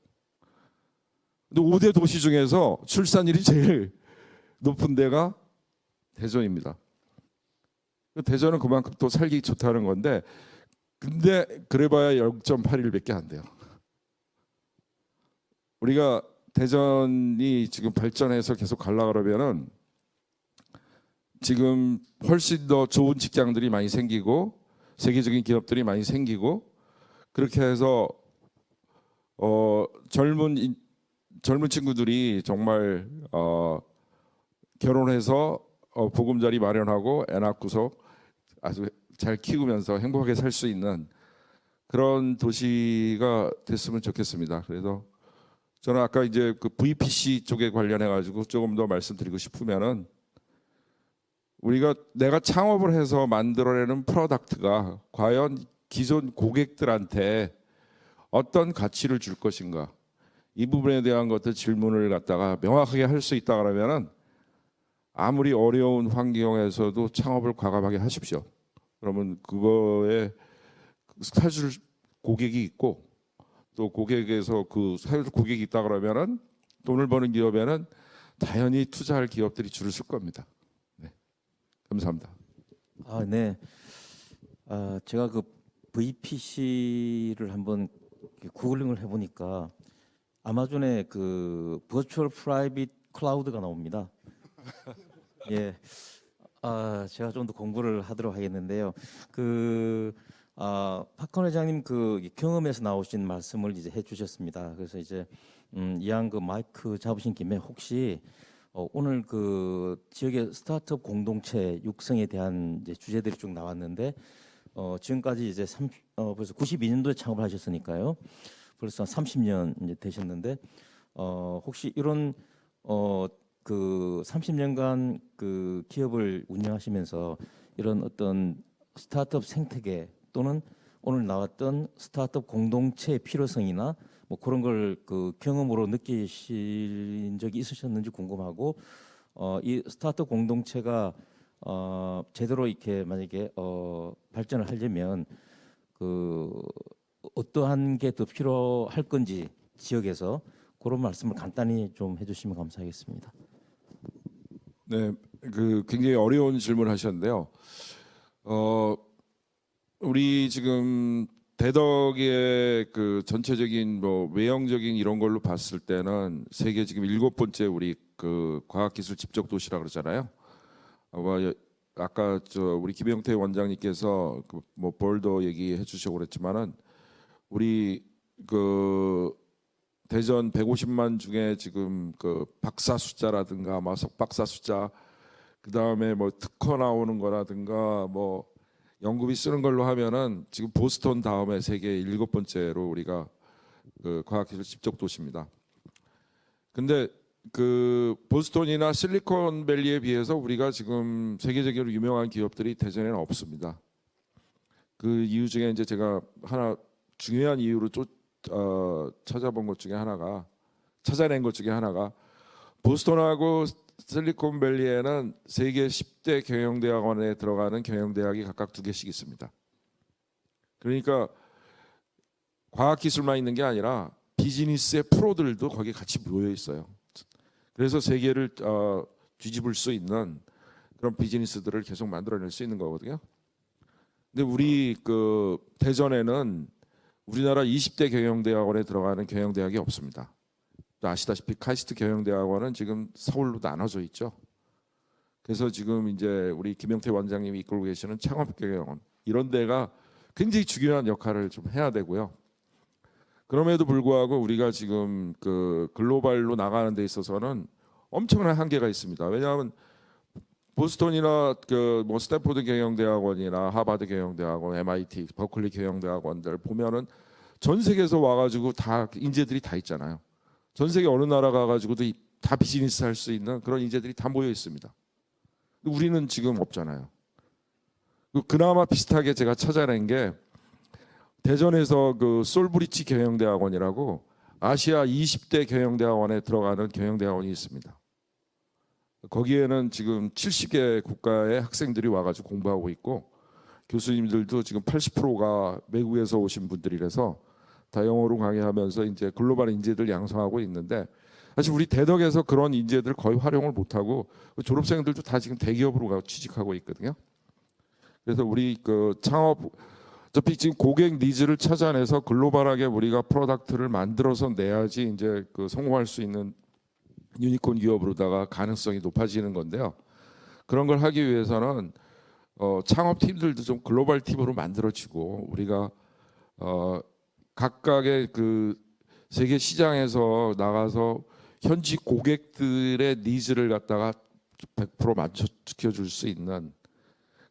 S7: 근데 5대 도시 중에서 출산율이 제일 높은 데가 대전입니다. 대전은 그만큼 또 살기 좋다는 건데 근데 그래봐야 0.81밖에 안 돼요. 우리가 대전이 지금 발전해서 계속 가려고 그러면은 지금 훨씬 더 좋은 직장들이 많이 생기고 세계적인 기업들이 많이 생기고 그렇게 해서 젊은 친구들이 정말 결혼해서 보금자리 마련하고 애 낳고서 아주 잘 키우면서 행복하게 살 수 있는 그런 도시가 됐으면 좋겠습니다. 그래서 저는 아까 이제 VPC 쪽에 관련해 가지고 조금 더 말씀드리고 싶으면은 내가 창업을 해서 만들어내는 프로덕트가 과연 기존 고객들한테 어떤 가치를 줄 것인가 이 부분에 대한 것들 질문을 갖다가 명확하게 할 수 있다 그러면은 아무리 어려운 환경에서도 창업을 과감하게 하십시오. 그러면 그거에 사줄 고객이 있고 또 고객에서 사줄 고객이 있다 그러면은 돈을 버는 기업에는 당연히 투자할 기업들이 줄을 설 겁니다. 네. 감사합니다.
S3: 네. 제가 VPC를 한번 구글링을 해보니까 아마존의 버추얼 프라이빗 클라우드가 나옵니다. 예. 제가 좀 더 공부를 하도록 하겠는데요. 박헌 회장님 경험에서 나오신 말씀을 이제 해주셨습니다. 그래서 이제 이왕 그 마이크 잡으신 김에 혹시 오늘 그 지역의 스타트업 공동체 육성에 대한 이제 주제들이 쭉 나왔는데 지금까지 이제 벌써 92년도에 창업을 하셨으니까요. 벌써 30년 이제 되셨는데 혹시 이런 그 30년간 그 기업을 운영하시면서 이런 어떤 스타트업 생태계 또는 오늘 나왔던 스타트업 공동체의 필요성이나 뭐 그런 걸 그 경험으로 느끼신 적이 있으셨는지 궁금하고 이 스타트업 공동체가 제대로 이렇게 만약에 발전을 하려면 그 어떠한 게 더 필요할 건지 지역에서 그런 말씀을 간단히 좀 해주시면 감사하겠습니다.
S7: 네, 그 굉장히 어려운 질문을 하셨는데요. 우리 지금 대덕의 그 전체적인 뭐 외형적인 이런 걸로 봤을 때는 세계 지금 7번째 우리 그 과학기술 집적 도시라 그러잖아요. 아까 우리 김영태 원장님께서 그 뭐 볼더 얘기해 주시고 그랬지만은 우리 그 대전 150만 중에 지금 그 박사 숫자라든가 막 석박사 숫자 그 다음에 뭐 특허 나오는 거라든가 뭐 연구비 쓰는 걸로 하면은 지금 보스턴 다음에 세계 7번째로 우리가 그 과학기술 집적 도시입니다. 근데 그 보스턴이나 실리콘밸리에 비해서 우리가 지금 세계적으로 유명한 기업들이 대전에는 없습니다. 그 이유 중에 이제 제가 하나 중요한 이유로 찾아낸 것 중에 하나가 보스턴하고 실리콘밸리에는 세계 10대 경영대학원에 들어가는 경영대학이 각각 2개씩 있습니다. 그러니까 과학기술만 있는 게 아니라 비즈니스의 프로들도 거기 같이 모여 있어요. 그래서 세계를 뒤집을 수 있는 그런 비즈니스들을 계속 만들어낼 수 있는 거거든요. 근데 우리 그 대전에는 우리나라 20대 경영대학원에 들어가는 경영대학이 없습니다. 아시다시피 카이스트 경영대학원은 지금 서울로 나눠져 있죠. 그래서 지금 이제 우리 김영태 원장님이 이끌고 계시는 창업경영원 이런 데가 굉장히 중요한 역할을 좀 해야 되고요. 그럼에도 불구하고 우리가 지금 그 글로벌로 나가는 데 있어서는 엄청난 한계가 있습니다. 왜냐하면 보스턴이나 그 뭐 스탠포드 경영대학원이나 하버드 경영대학원, MIT, 버클리 경영대학원들 보면은 전 세계에서 와가지고 다 인재들이 다 있잖아요. 전 세계 어느 나라 가가지고도 다 비즈니스 할 수 있는 그런 인재들이 다 모여 있습니다. 우리는 지금 없잖아요. 그나마 비슷하게 제가 찾아낸 게 대전에서 그 솔브리지 경영대학원이라고 아시아 20대 경영대학원에 들어가는 경영대학원이 있습니다. 거기에는 지금 70개 국가의 학생들이 와가지고 공부하고 있고 교수님들도 지금 80%가 외국에서 오신 분들이라서 다 영어로 강의하면서 이제 글로벌 인재들 양성하고 있는데 사실 우리 대덕에서 그런 인재들 거의 활용을 못하고 졸업생들도 다 지금 대기업으로 취직하고 있거든요. 그래서 우리 그 창업 어차피 지금 고객 니즈를 찾아내서 글로벌하게 우리가 프로덕트를 만들어서 내야지 이제 그 성공할 수 있는 유니콘 기업으로다가 가능성이 높아지는 건데요. 그런 걸 하기 위해서는 창업 팀들도 좀 글로벌 팀으로 만들어지고 우리가 각각의 그 세계 시장에서 나가서 현지 고객들의 니즈를 갖다가 100% 만족시켜 줄 수 있는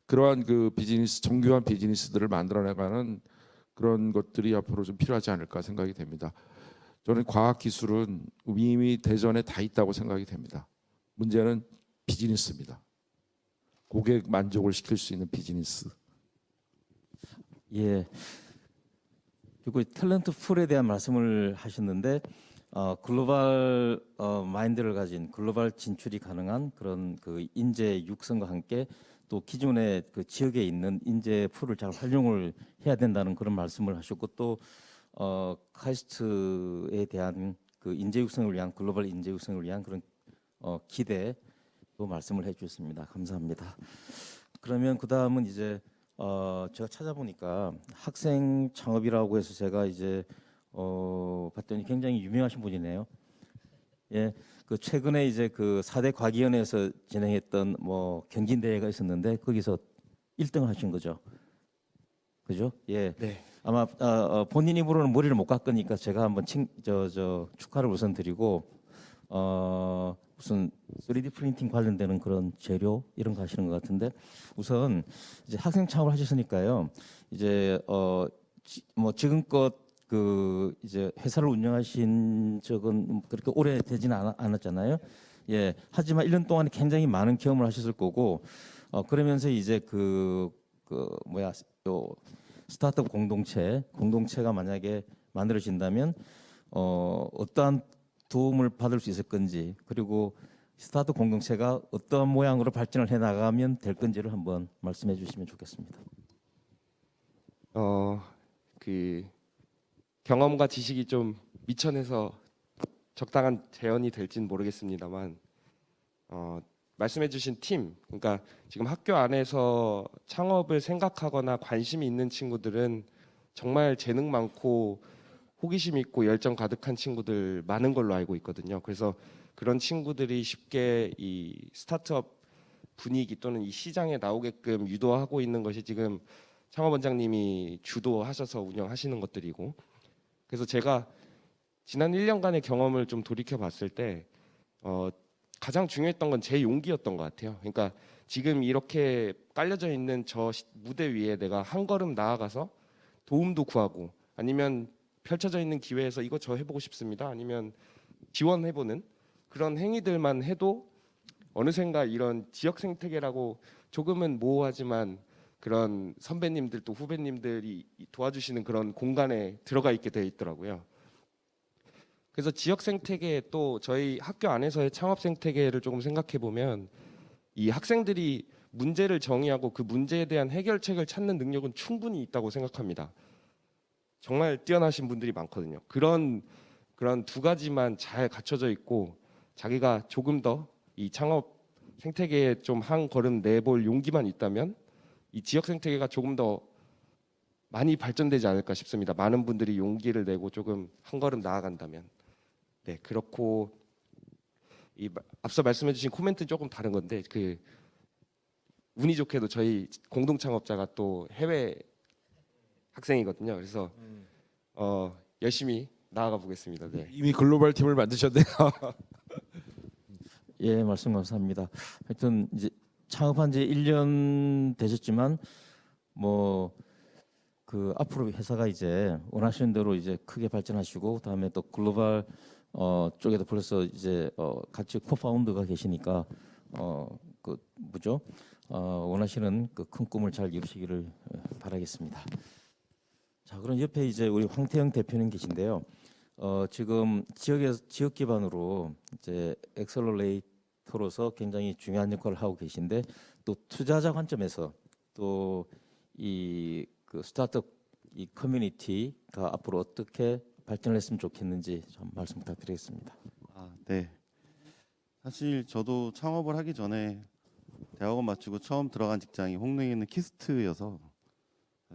S7: 그러한 그 비즈니스 정교한 비즈니스들을 만들어내가는 그런 것들이 앞으로 좀 필요하지 않을까 생각이 됩니다. 저는 과학 기술은 이미 대전에 다 있다고 생각이 됩니다. 문제는 비즈니스입니다. 고객 만족을 시킬 수 있는 비즈니스.
S3: 예. 그리고 탤런트 풀에 대한 말씀을 하셨는데 글로벌 마인드를 가진 글로벌 진출이 가능한 그런 그 인재 육성과 함께 또 기존의 그 지역에 있는 인재 풀을 잘 활용을 해야 된다는 그런 말씀을 하셨고 또 카이스트에 대한 그 인재 육성을 위한 글로벌 인재 육성을 위한 그런 기대도 말씀을 해주셨습니다. 감사합니다. 그러면 그 다음은 이제 제가 찾아보니까 학생 창업이라고 해서 제가 이제 봤더니 굉장히 유명하신 분이네요. 예, 그 최근에 이제 그 4대 과기위원회에서 진행했던 뭐 경진대회가 있었는데 거기서 1등을 하신 거죠. 그죠? 예.
S6: 네.
S3: 아마 본인 입으로는 머리를 못 깎으니까 제가 한번 축하를 우선 드리고 무슨 3D 프린팅 관련되는 그런 재료 이런 거 하시는 것 같은데 우선 이제 학생 창업을 하셨으니까요. 이제 뭐 지금껏 그 이제 회사를 운영하신 적은 그렇게 오래 되지는 않았잖아요. 예. 하지만 1년 동안에 굉장히 많은 경험을 하셨을 거고 그러면서 이제 요 스타트업 공동체가 만약에 만들어진다면 어떠한 도움을 받을 수 있을 건지 그리고 스타트업 공동체가 어떠한 모양으로 발전을 해 나가면 될 건지를 한번 말씀해 주시면 좋겠습니다.
S6: 그 경험과 지식이 좀 미천해서 적당한 재현이 될지는 모르겠습니다만 말씀해주신 팀, 그러니까 지금 학교 안에서 창업을 생각하거나 관심이 있는 친구들은 정말 재능 많고 호기심 있고 열정 가득한 친구들 많은 걸로 알고 있거든요. 그래서 그런 친구들이 쉽게 이 스타트업 분위기 또는 이 시장에 나오게끔 유도하고 있는 것이 지금 창업원장님이 주도하셔서 운영하시는 것들이고, 그래서 제가 지난 1년간의 경험을 좀 돌이켜 봤을 때 가장 중요했던 건 제 용기였던 것 같아요. 그러니까 지금 이렇게 깔려져 있는 저 무대 위에 내가 한 걸음 나아가서 도움도 구하고 아니면 펼쳐져 있는 기회에서 이거 저 해보고 싶습니다. 아니면 지원해보는 그런 행위들만 해도 어느샌가 이런 지역 생태계라고 조금은 모호하지만 그런 선배님들 또 후배님들이 도와주시는 그런 공간에 들어가 있게 돼 있더라고요. 그래서 지역 생태계 또 저희 학교 안에서의 창업 생태계를 조금 생각해 보면 이 학생들이 문제를 정의하고 그 문제에 대한 해결책을 찾는 능력은 충분히 있다고 생각합니다. 정말 뛰어나신 분들이 많거든요. 그런 두 가지만 잘 갖춰져 있고 자기가 조금 더 이 창업 생태계에 좀 한 걸음 내볼 용기만 있다면 이 지역 생태계가 조금 더 많이 발전되지 않을까 싶습니다. 많은 분들이 용기를 내고 조금 한 걸음 나아간다면. 네, 그렇고 앞서 말씀해주신 코멘트 조금 다른 건데 그 운이 좋게도 저희 공동 창업자가 또 해외 학생이거든요. 그래서 열심히 나아가 보겠습니다. 네.
S7: 이미 글로벌 팀을 만드셨네요.
S3: 예, 말씀 감사합니다. 하여튼 이제 창업한 지 1년 되셨지만 뭐 그 앞으로 회사가 이제 원하시는 대로 이제 크게 발전하시고 다음에 또 글로벌 쪽에도 벌써 이제 같이 코파운더가 계시니까 그 뭐죠? 원하시는 그 큰 꿈을 잘 이루시기를 바라겠습니다. 자, 그럼 옆에 이제 우리 황태영 대표님 계신데요. 지금 지역 기반으로 이제 엑셀러레이터로서 굉장히 중요한 역할을 하고 계신데 또 투자자 관점에서 또 이 그 스타트업 이 커뮤니티가 앞으로 어떻게 발전을 했으면 좋겠는지 좀 말씀 부탁드리겠습니다.
S5: 네. 사실 저도 창업을 하기 전에 대학원 마치고 처음 들어간 직장이 홍릉에 있는 키스트여서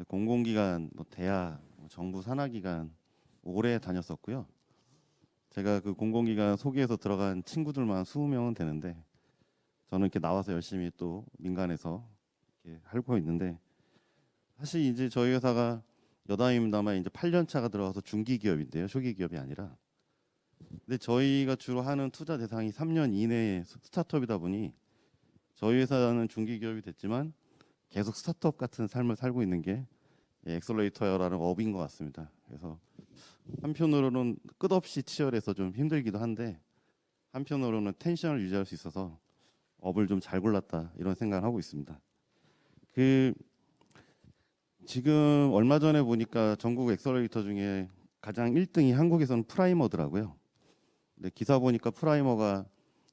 S5: 공공기관, 뭐 대학, 정부 산하기관 오래 다녔었고요. 제가 그 공공기관 소개해서 들어간 친구들만 20명은 되는데 저는 이렇게 나와서 열심히 또 민간에서 이렇게 하고 있는데 사실 이제 저희 회사가 여담입니다만 이제 8년 차가 들어가서 중기 기업인데요, 초기 기업이 아니라. 근데 저희가 주로 하는 투자 대상이 3년 이내의 스타트업이다 보니 저희 회사는 중기 기업이 됐지만 계속 스타트업 같은 삶을 살고 있는 게 엑셀러레이터라는 업인 것 같습니다. 그래서 한편으로는 끝없이 치열해서 좀 힘들기도 한데 한편으로는 텐션을 유지할 수 있어서 업을 좀 잘 골랐다 이런 생각을 하고 있습니다. 지금 얼마 전에 보니까 전국 엑셀러레이터 중에 가장 1등이 한국에서는 프라이머더라고요. 근데 기사 보니까 프라이머가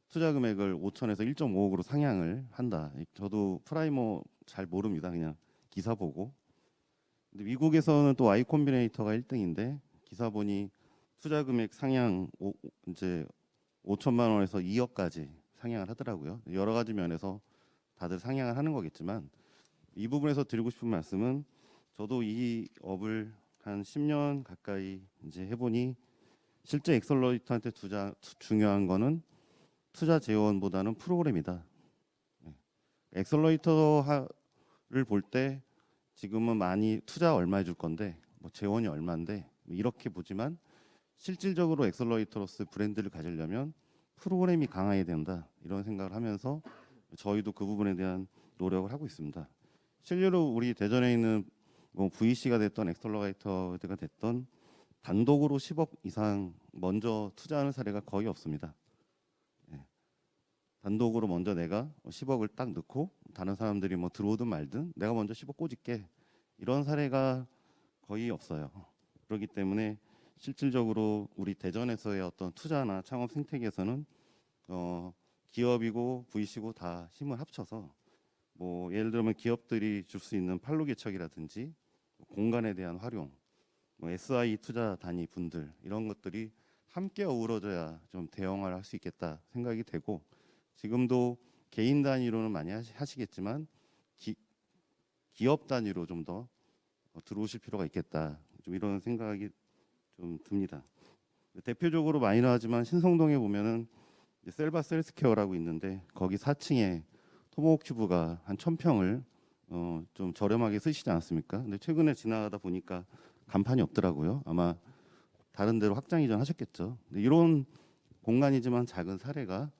S5: 투자 금액을 5천에서 1.5억으로 상향을 한다. 저도 프라이머 잘 모릅니다. 그냥 기사 보고. 근데 미국에서는 또 Y 콤비네이터가 1등인데 기사 보니 투자 금액 상향 이제 5천만 원에서 2억까지 상향을 하더라고요. 여러 가지 면에서 다들 상향을 하는 거겠지만 이 부분에서 드리고 싶은 말씀은 저도 이 업을 한 10년 가까이 이제 해보니 실제 엑셀러레이터한테 중요한 거는 투자 재원보다는 프로그램이다. 엑셀러레이터를 볼 때 지금은 많이 투자 얼마 해줄 건데 뭐 재원이 얼마인데 뭐 이렇게 보지만 실질적으로 엑셀러레이터로서 브랜드를 가지려면 프로그램이 강해야 된다 이런 생각을 하면서 저희도 그 부분에 대한 노력을 하고 있습니다. 실제로 우리 대전에 있는 뭐 VC가 됐던 엑셀러레이터가 됐던 단독으로 10억 이상 먼저 투자하는 사례가 거의 없습니다. 예. 단독으로 먼저 내가 10억을 딱 넣고 다른 사람들이 뭐 들어오든 말든 내가 먼저 10억 꽂을게 이런 사례가 거의 없어요. 그렇기 때문에 실질적으로 우리 대전에서의 어떤 투자나 창업 생태계에서는 기업이고 VC고 다 힘을 합쳐서 뭐 예를 들면 기업들이 줄 수 있는 판로 개척이라든지 공간에 대한 활용, 뭐 SI 투자 단위 분들 이런 것들이 함께 어우러져야 좀 대형화를 할 수 있겠다 생각이 되고 지금도 개인 단위로는 많이 하시겠지만 기업 단위로 좀 더 들어오실 필요가 있겠다 좀 이런 생각이 좀 듭니다. 대표적으로 마이너하지만 신성동에 보면은 셀바 셀스케어라고 있는데 거기 4층에 토모호크 큐브가 한 1,000평을 좀 저렴하게 쓰시지 않았습니까? 근데 최근에 지나가다 보니까 간판이 없더라고요. 아마 다른 데로 확장 이전하셨겠죠. 근데 이런 공간이지만 작은 사례가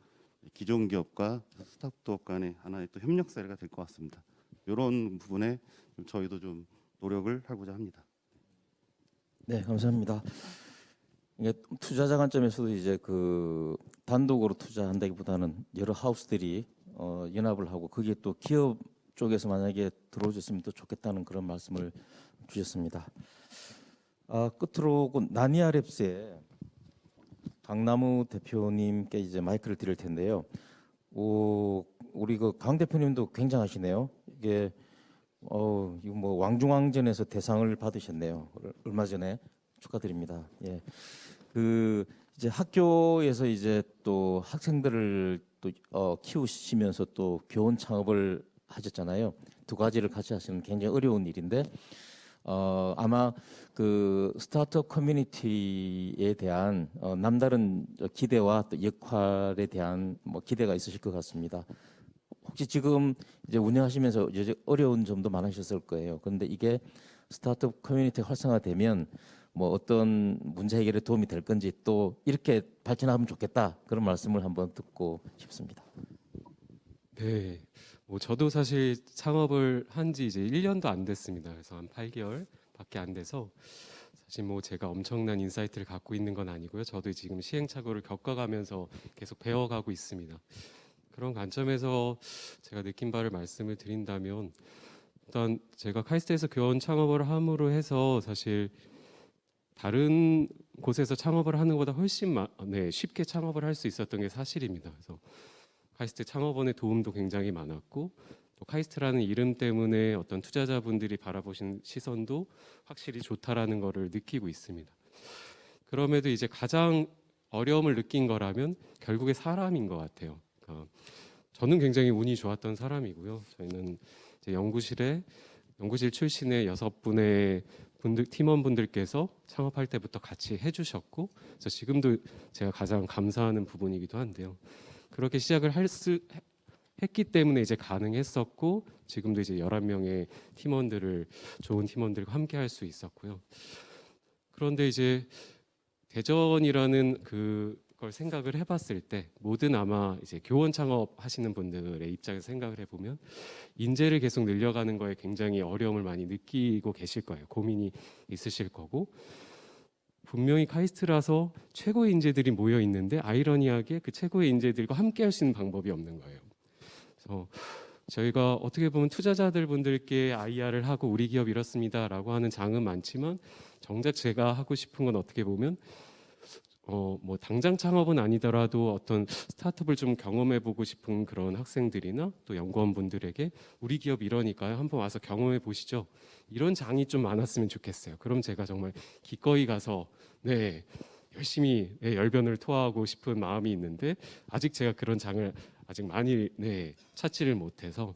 S5: 기존 기업과 스타트업 간의 하나의 또 협력 사례가 될 것 같습니다. 이런 부분에 저희도 좀 노력을 하고자 합니다.
S3: 네, 감사합니다. 이게 투자자 관점에서도 이제 그 단독으로 투자한다기보다는 여러 하우스들이 연합을 하고 그게 또 기업 쪽에서 만약에 들어오셨으면 더 좋겠다는 그런 말씀을 주셨습니다. 끝으로 그 나니아랩스의 강나무 대표님께 이제 마이크를 드릴 텐데요. 우리 그 강 대표님도 굉장하시네요. 이게 이거 뭐 왕중왕전에서 대상을 받으셨네요. 얼마 전에 축하드립니다. 예. 그 이제 학교에서 이제 또 학생들을 또 키우시면서 또 교원 창업을 하셨잖아요. 두 가지를 같이 하시는 굉장히 어려운 일인데 아마 그 스타트업 커뮤니티에 대한 남다른 기대와 또 역할에 대한 뭐 기대가 있으실 것 같습니다. 혹시 지금 이제 운영하시면서 이제 어려운 점도 많으셨을 거예요. 그런데 이게 스타트업 커뮤니티 활성화되면 뭐 어떤 문제 해결에 도움이 될 건지 또 이렇게 발전하면 좋겠다 그런 말씀을 한번 듣고 싶습니다.
S4: 네. 뭐 저도 사실 창업을 한 지 이제 1년도 안 됐습니다. 그래서 한 8개월밖에 안 돼서 사실 뭐 제가 엄청난 인사이트를 갖고 있는 건 아니고요. 저도 지금 시행착오를 겪어가면서 계속 배워가고 있습니다. 그런 관점에서 제가 느낀 바를 말씀을 드린다면 일단 제가 카이스트에서 교원 창업을 함으로 해서 사실 다른 곳에서 창업을 하는 것보다 훨씬 쉽게 창업을 할 수 있었던 게 사실입니다. 그래서 카이스트 창업원의 도움도 굉장히 많았고 또 카이스트라는 이름 때문에 어떤 투자자분들이 바라보신 시선도 확실히 좋다라는 것을 느끼고 있습니다. 그럼에도 이제 가장 어려움을 느낀 거라면 결국에 사람인 것 같아요. 저는 굉장히 운이 좋았던 사람이고요. 저희는 이제 연구실 출신의 6분의 팀원분들께서 창업할 때부터 같이 해주셨고, 그래서 지금도 제가 가장 감사하는 부분이기도 한데요. 그렇게 시작을 했기 때문에 이제 가능했었고, 지금도 이제 11명의 좋은 팀원들과 함께 할 수 있었고요. 그런데 이제 대전이라는 그걸 생각을 해봤을 때 모든 아마 이제 교원 창업 하시는 분들의 입장에서 생각을 해보면 인재를 계속 늘려가는 거에 굉장히 어려움을 많이 느끼고 계실 거예요. 고민이 있으실 거고 분명히 카이스트라서 최고의 인재들이 모여 있는데 아이러니하게 그 최고의 인재들과 함께 할 수 있는 방법이 없는 거예요. 그래서 저희가 어떻게 보면 투자자들 분들께 IR을 하고 우리 기업 이렇습니다라고 하는 장은 많지만 정작 제가 하고 싶은 건 어떻게 보면 뭐 당장 창업은 아니더라도 어떤 스타트업을 좀 경험해보고 싶은 그런 학생들이나 또 연구원분들에게 우리 기업 이러니까요 한번 와서 경험해 보시죠 이런 장이 좀 많았으면 좋겠어요. 그럼 제가 정말 기꺼이 가서 열심히 열변을 토하고 싶은 마음이 있는데 아직 제가 그런 장을 아직 많이 찾지를 못해서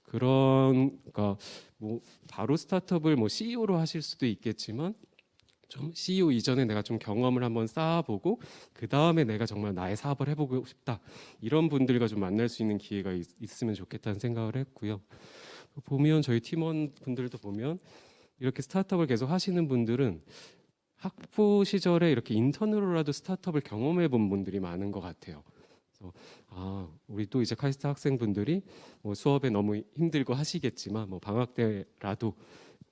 S4: 그러니까 뭐 바로 스타트업을 뭐 CEO로 하실 수도 있겠지만 좀 CEO 이전에 내가 좀 경험을 한번 쌓아보고 그 다음에 내가 정말 나의 사업을 해보고 싶다 이런 분들과 좀 만날 수 있는 기회가 있으면 좋겠다는 생각을 했고요. 보면 저희 팀원분들도 보면 이렇게 스타트업을 계속 하시는 분들은 학부 시절에 이렇게 인턴으로라도 스타트업을 경험해 본 분들이 많은 것 같아요. 그래서 우리 또 이제 카이스트 학생분들이 뭐 수업에 너무 힘들고 하시겠지만 뭐 방학 때라도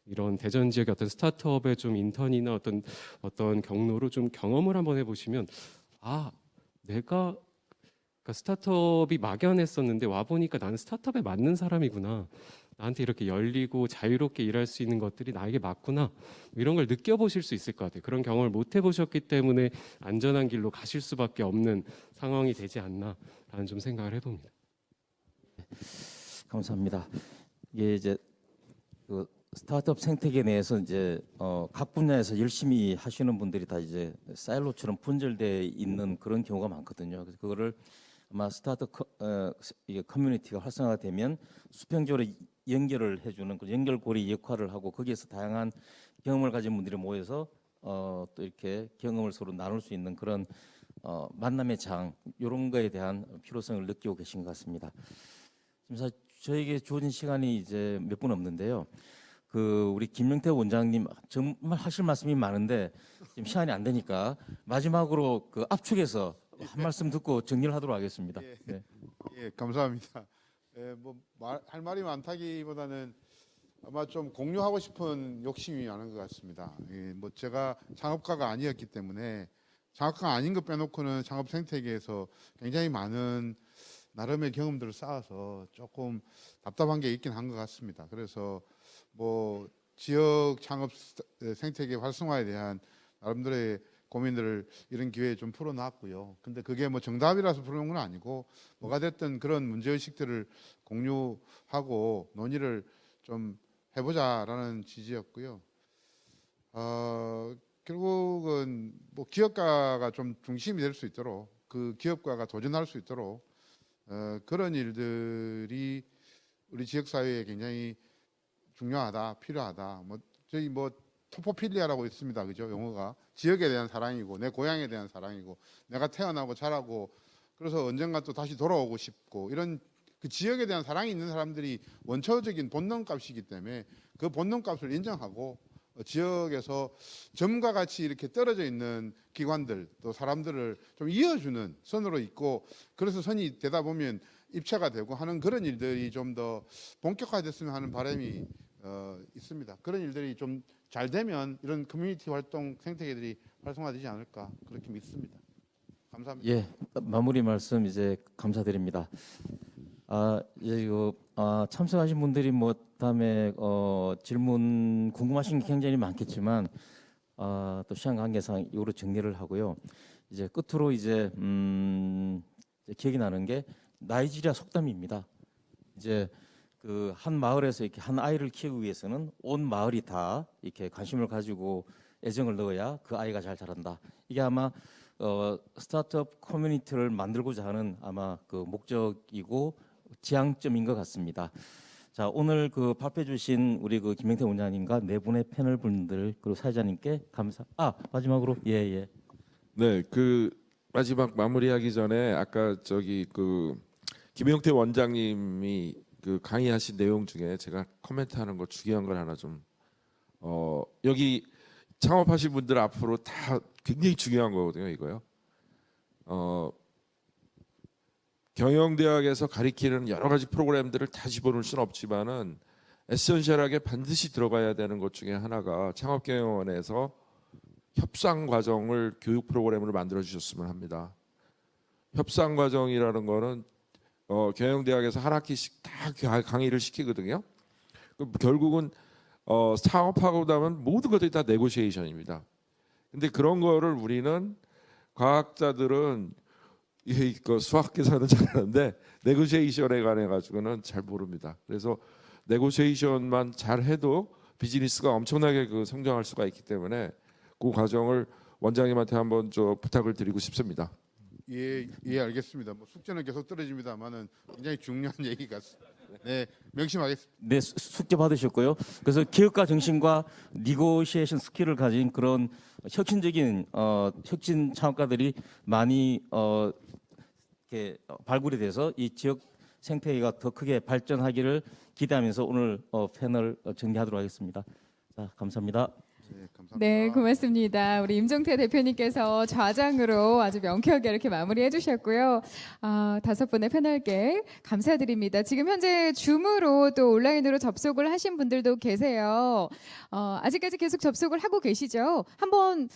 S4: 이런 대전 지역의 어떤 스타트업의 좀 인턴이나 어떤 경로로 좀 경험을 한번 해보시면 내가 그러니까 스타트업이 막연했었는데 와 보니까 나는 스타트업에 맞는 사람이구나. 나한테 이렇게 열리고 자유롭게 일할 수 있는 것들이 나에게 맞구나. 이런 걸 느껴보실 수 있을 것 같아요. 그런 경험을 못 해보셨기 때문에 안전한 길로 가실 수밖에 없는 상황이 되지 않나라는 좀 생각을 해봅니다.
S3: 감사합니다. 이게 이제 그 스타트업 생태계 내에서 이제 각 분야에서 열심히 하시는 분들이 다 이제 사일로처럼 분절돼 있는 그런 경우가 많거든요. 그래서 그거를 아마 이게 커뮤니티가 활성화가 되면 수평적으로 연결을 해주는 그 연결고리 역할을 하고 거기에서 다양한 경험을 가진 분들이 모여서 또 이렇게 경험을 서로 나눌 수 있는 그런 만남의 장 이런 거에 대한 필요성을 느끼고 계신 것 같습니다. 지금 사실 저에게 주어진 시간이 이제 몇 분 없는데요. 그 우리 김명태 원장님 정말 하실 말씀이 많은데 지금 시간이 안 되니까 마지막으로 그 압축해서 한 말씀 듣고 정리를 하도록 하겠습니다.
S2: 예.
S3: 네.
S2: 예, 감사합니다. 할 말이 많다기보다는 아마 좀 공유하고 싶은 욕심이 많은 것 같습니다. 제가 창업가가 아니었기 때문에 창업가가 아닌 거 빼놓고는 창업 생태계에서 굉장히 많은 나름의 경험들을 쌓아서 조금 답답한 게 있긴 한 것 같습니다. 그래서 지역 창업 생태계 활성화에 대한 나름대로의 고민들을 이런 기회에 좀 풀어놨고요. 근데 그게 정답이라서 풀어놓은 건 아니고 뭐가 됐든 그런 문제의식들을 공유하고 논의를 좀 해보자라는 지지였고요. 결국은 기업가가 좀 중심이 될 수 있도록 그 기업가가 도전할 수 있도록 그런 일들이 우리 지역사회에 굉장히 중요하다, 필요하다. 저희 토포필리아라고 있습니다. 그죠? 용어가 지역에 대한 사랑이고 내 고향에 대한 사랑이고 내가 태어나고 자라고 그래서 언젠가 또 다시 돌아오고 싶고 이런 그 지역에 대한 사랑이 있는 사람들이 원초적인 본능값이기 때문에 그 본능값을 인정하고 지역에서 점과 같이 이렇게 떨어져 있는 기관들 또 사람들을 좀 이어주는 선으로 있고 그래서 선이 되다 보면 입체가 되고 하는 그런 일들이 좀 더 본격화됐으면 하는 바람이 있습니다. 그런 일들이 좀 잘 되면 이런 커뮤니티 활동 생태계들이 활성화되지 않을까 그렇게 믿습니다. 감사합니다.
S3: 예, 마무리 말씀 이제 감사드립니다. 참석하신 분들이 다음에 질문 궁금하신 게 굉장히 많겠지만 또 시간 관계상 이거로 정리를 하고요. 이제 끝으로 이제 기억이 나는 게 나이지리아 속담입니다. 이제 그 한 마을에서 이렇게 한 아이를 키우기 위해서는 온 마을이 다 이렇게 관심을 가지고 애정을 넣어야 그 아이가 잘 자란다. 이게 아마 스타트업 커뮤니티를 만들고자 하는 아마 그 목적이고 지향점인 것 같습니다. 자, 오늘 그 발표해 주신 우리 그 김명태 원장님과 네 분의 패널 분들 그리고 사회자님께 마지막으로 예.
S7: 네, 그 마지막 마무리하기 전에 아까 그 김용태 원장님이 그 강의하신 내용 중에 제가 코멘트하는 거 중요한 걸 하나 좀 여기 창업하신 분들 앞으로 다 굉장히 중요한 거거든요, 이거요. 경영대학에서 가리키는 여러 가지 프로그램들을 다 집어넣을 수는 없지만은 에센셜하게 반드시 들어가야 되는 것 중에 하나가 창업경영원에서 협상 과정을 교육 프로그램으로 만들어 주셨으면 합니다. 협상 과정이라는 거는 경영대학에서 한 학기씩 다 강의를 시키거든요. 결국은 창업하고 나면 모든 것들이 다 네고시에이션입니다. 근데 그런 거를 우리는 과학자들은 수학 계산은 잘하는데 네고시에이션에 관해 가지고는 잘 모릅니다. 그래서 네고시에이션만 잘 해도 비즈니스가 엄청나게 성장할 수가 있기 때문에 그 과정을 원장님한테 한번 부탁을 드리고 싶습니다.
S2: 예, 알겠습니다. 숙제는 계속 떨어집니다만은 굉장히 중요한 얘기 같습니다. 네, 명심하겠습니다.
S3: 네, 숙제 받으셨고요. 그래서 기업가 정신과 니고시에이션 스킬을 가진 그런 혁신적인 혁신 창업가들이 많이 이렇게 발굴이 돼서 이 지역 생태계가 더 크게 발전하기를 기대하면서 오늘 패널 정리하도록 하겠습니다. 자, 자, 감사합니다.
S5: 네, 감사합니다.
S1: 네, 고맙습니다. 우리 임종태 대표님께서 좌장으로 아주 명쾌하게 이렇게 마무리해 주셨고요. 5분의 패널께 감사드립니다. 지금 현재 줌으로 또 온라인으로 접속을 하신 분들도 계세요. 아직까지 계속 접속을 하고 계시죠? 한번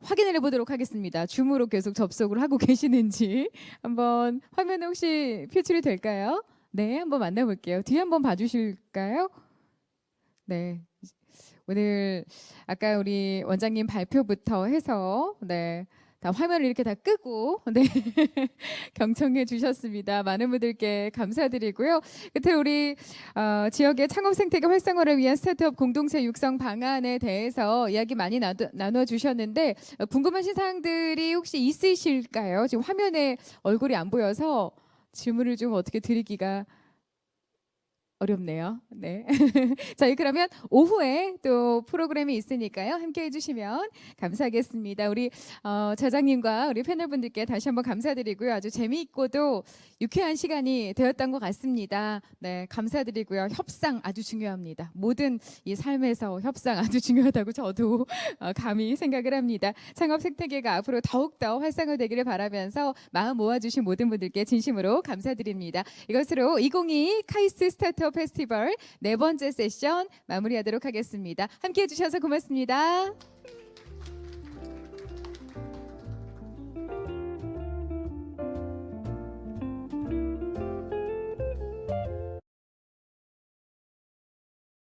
S1: 확인을 해보도록 하겠습니다. 줌으로 계속 접속을 하고 계시는지 한번 화면에 혹시 표출이 될까요? 네, 한번 만나볼게요. 뒤에 한번 봐주실까요? 네. 오늘 아까 우리 원장님 발표부터 해서 다 화면을 이렇게 다 끄고 경청해 주셨습니다. 많은 분들께 감사드리고요. 끝에 우리 지역의 창업 생태계 활성화를 위한 스타트업 공동체 육성 방안에 대해서 이야기 많이 나눠 주셨는데 궁금하신 사항들이 혹시 있으실까요? 지금 화면에 얼굴이 안 보여서 질문을 좀 어떻게 드리기가 어렵네요. 네. 저희 그러면 오후에 또 프로그램이 있으니까요. 함께 해주시면 감사하겠습니다. 우리 저장님과 우리 패널분들께 다시 한번 감사드리고요. 아주 재미있고도 유쾌한 시간이 되었던 것 같습니다. 네, 감사드리고요. 협상 아주 중요합니다. 모든 이 삶에서 협상 아주 중요하다고 저도 감히 생각을 합니다. 창업 생태계가 앞으로 더욱더 활성화되기를 바라면서 마음 모아주신 모든 분들께 진심으로 감사드립니다. 이것으로 2022 카이스트 스타트업 페스티벌 4번째 세션 마무리하도록 하겠습니다. 함께해 주셔서 고맙습니다.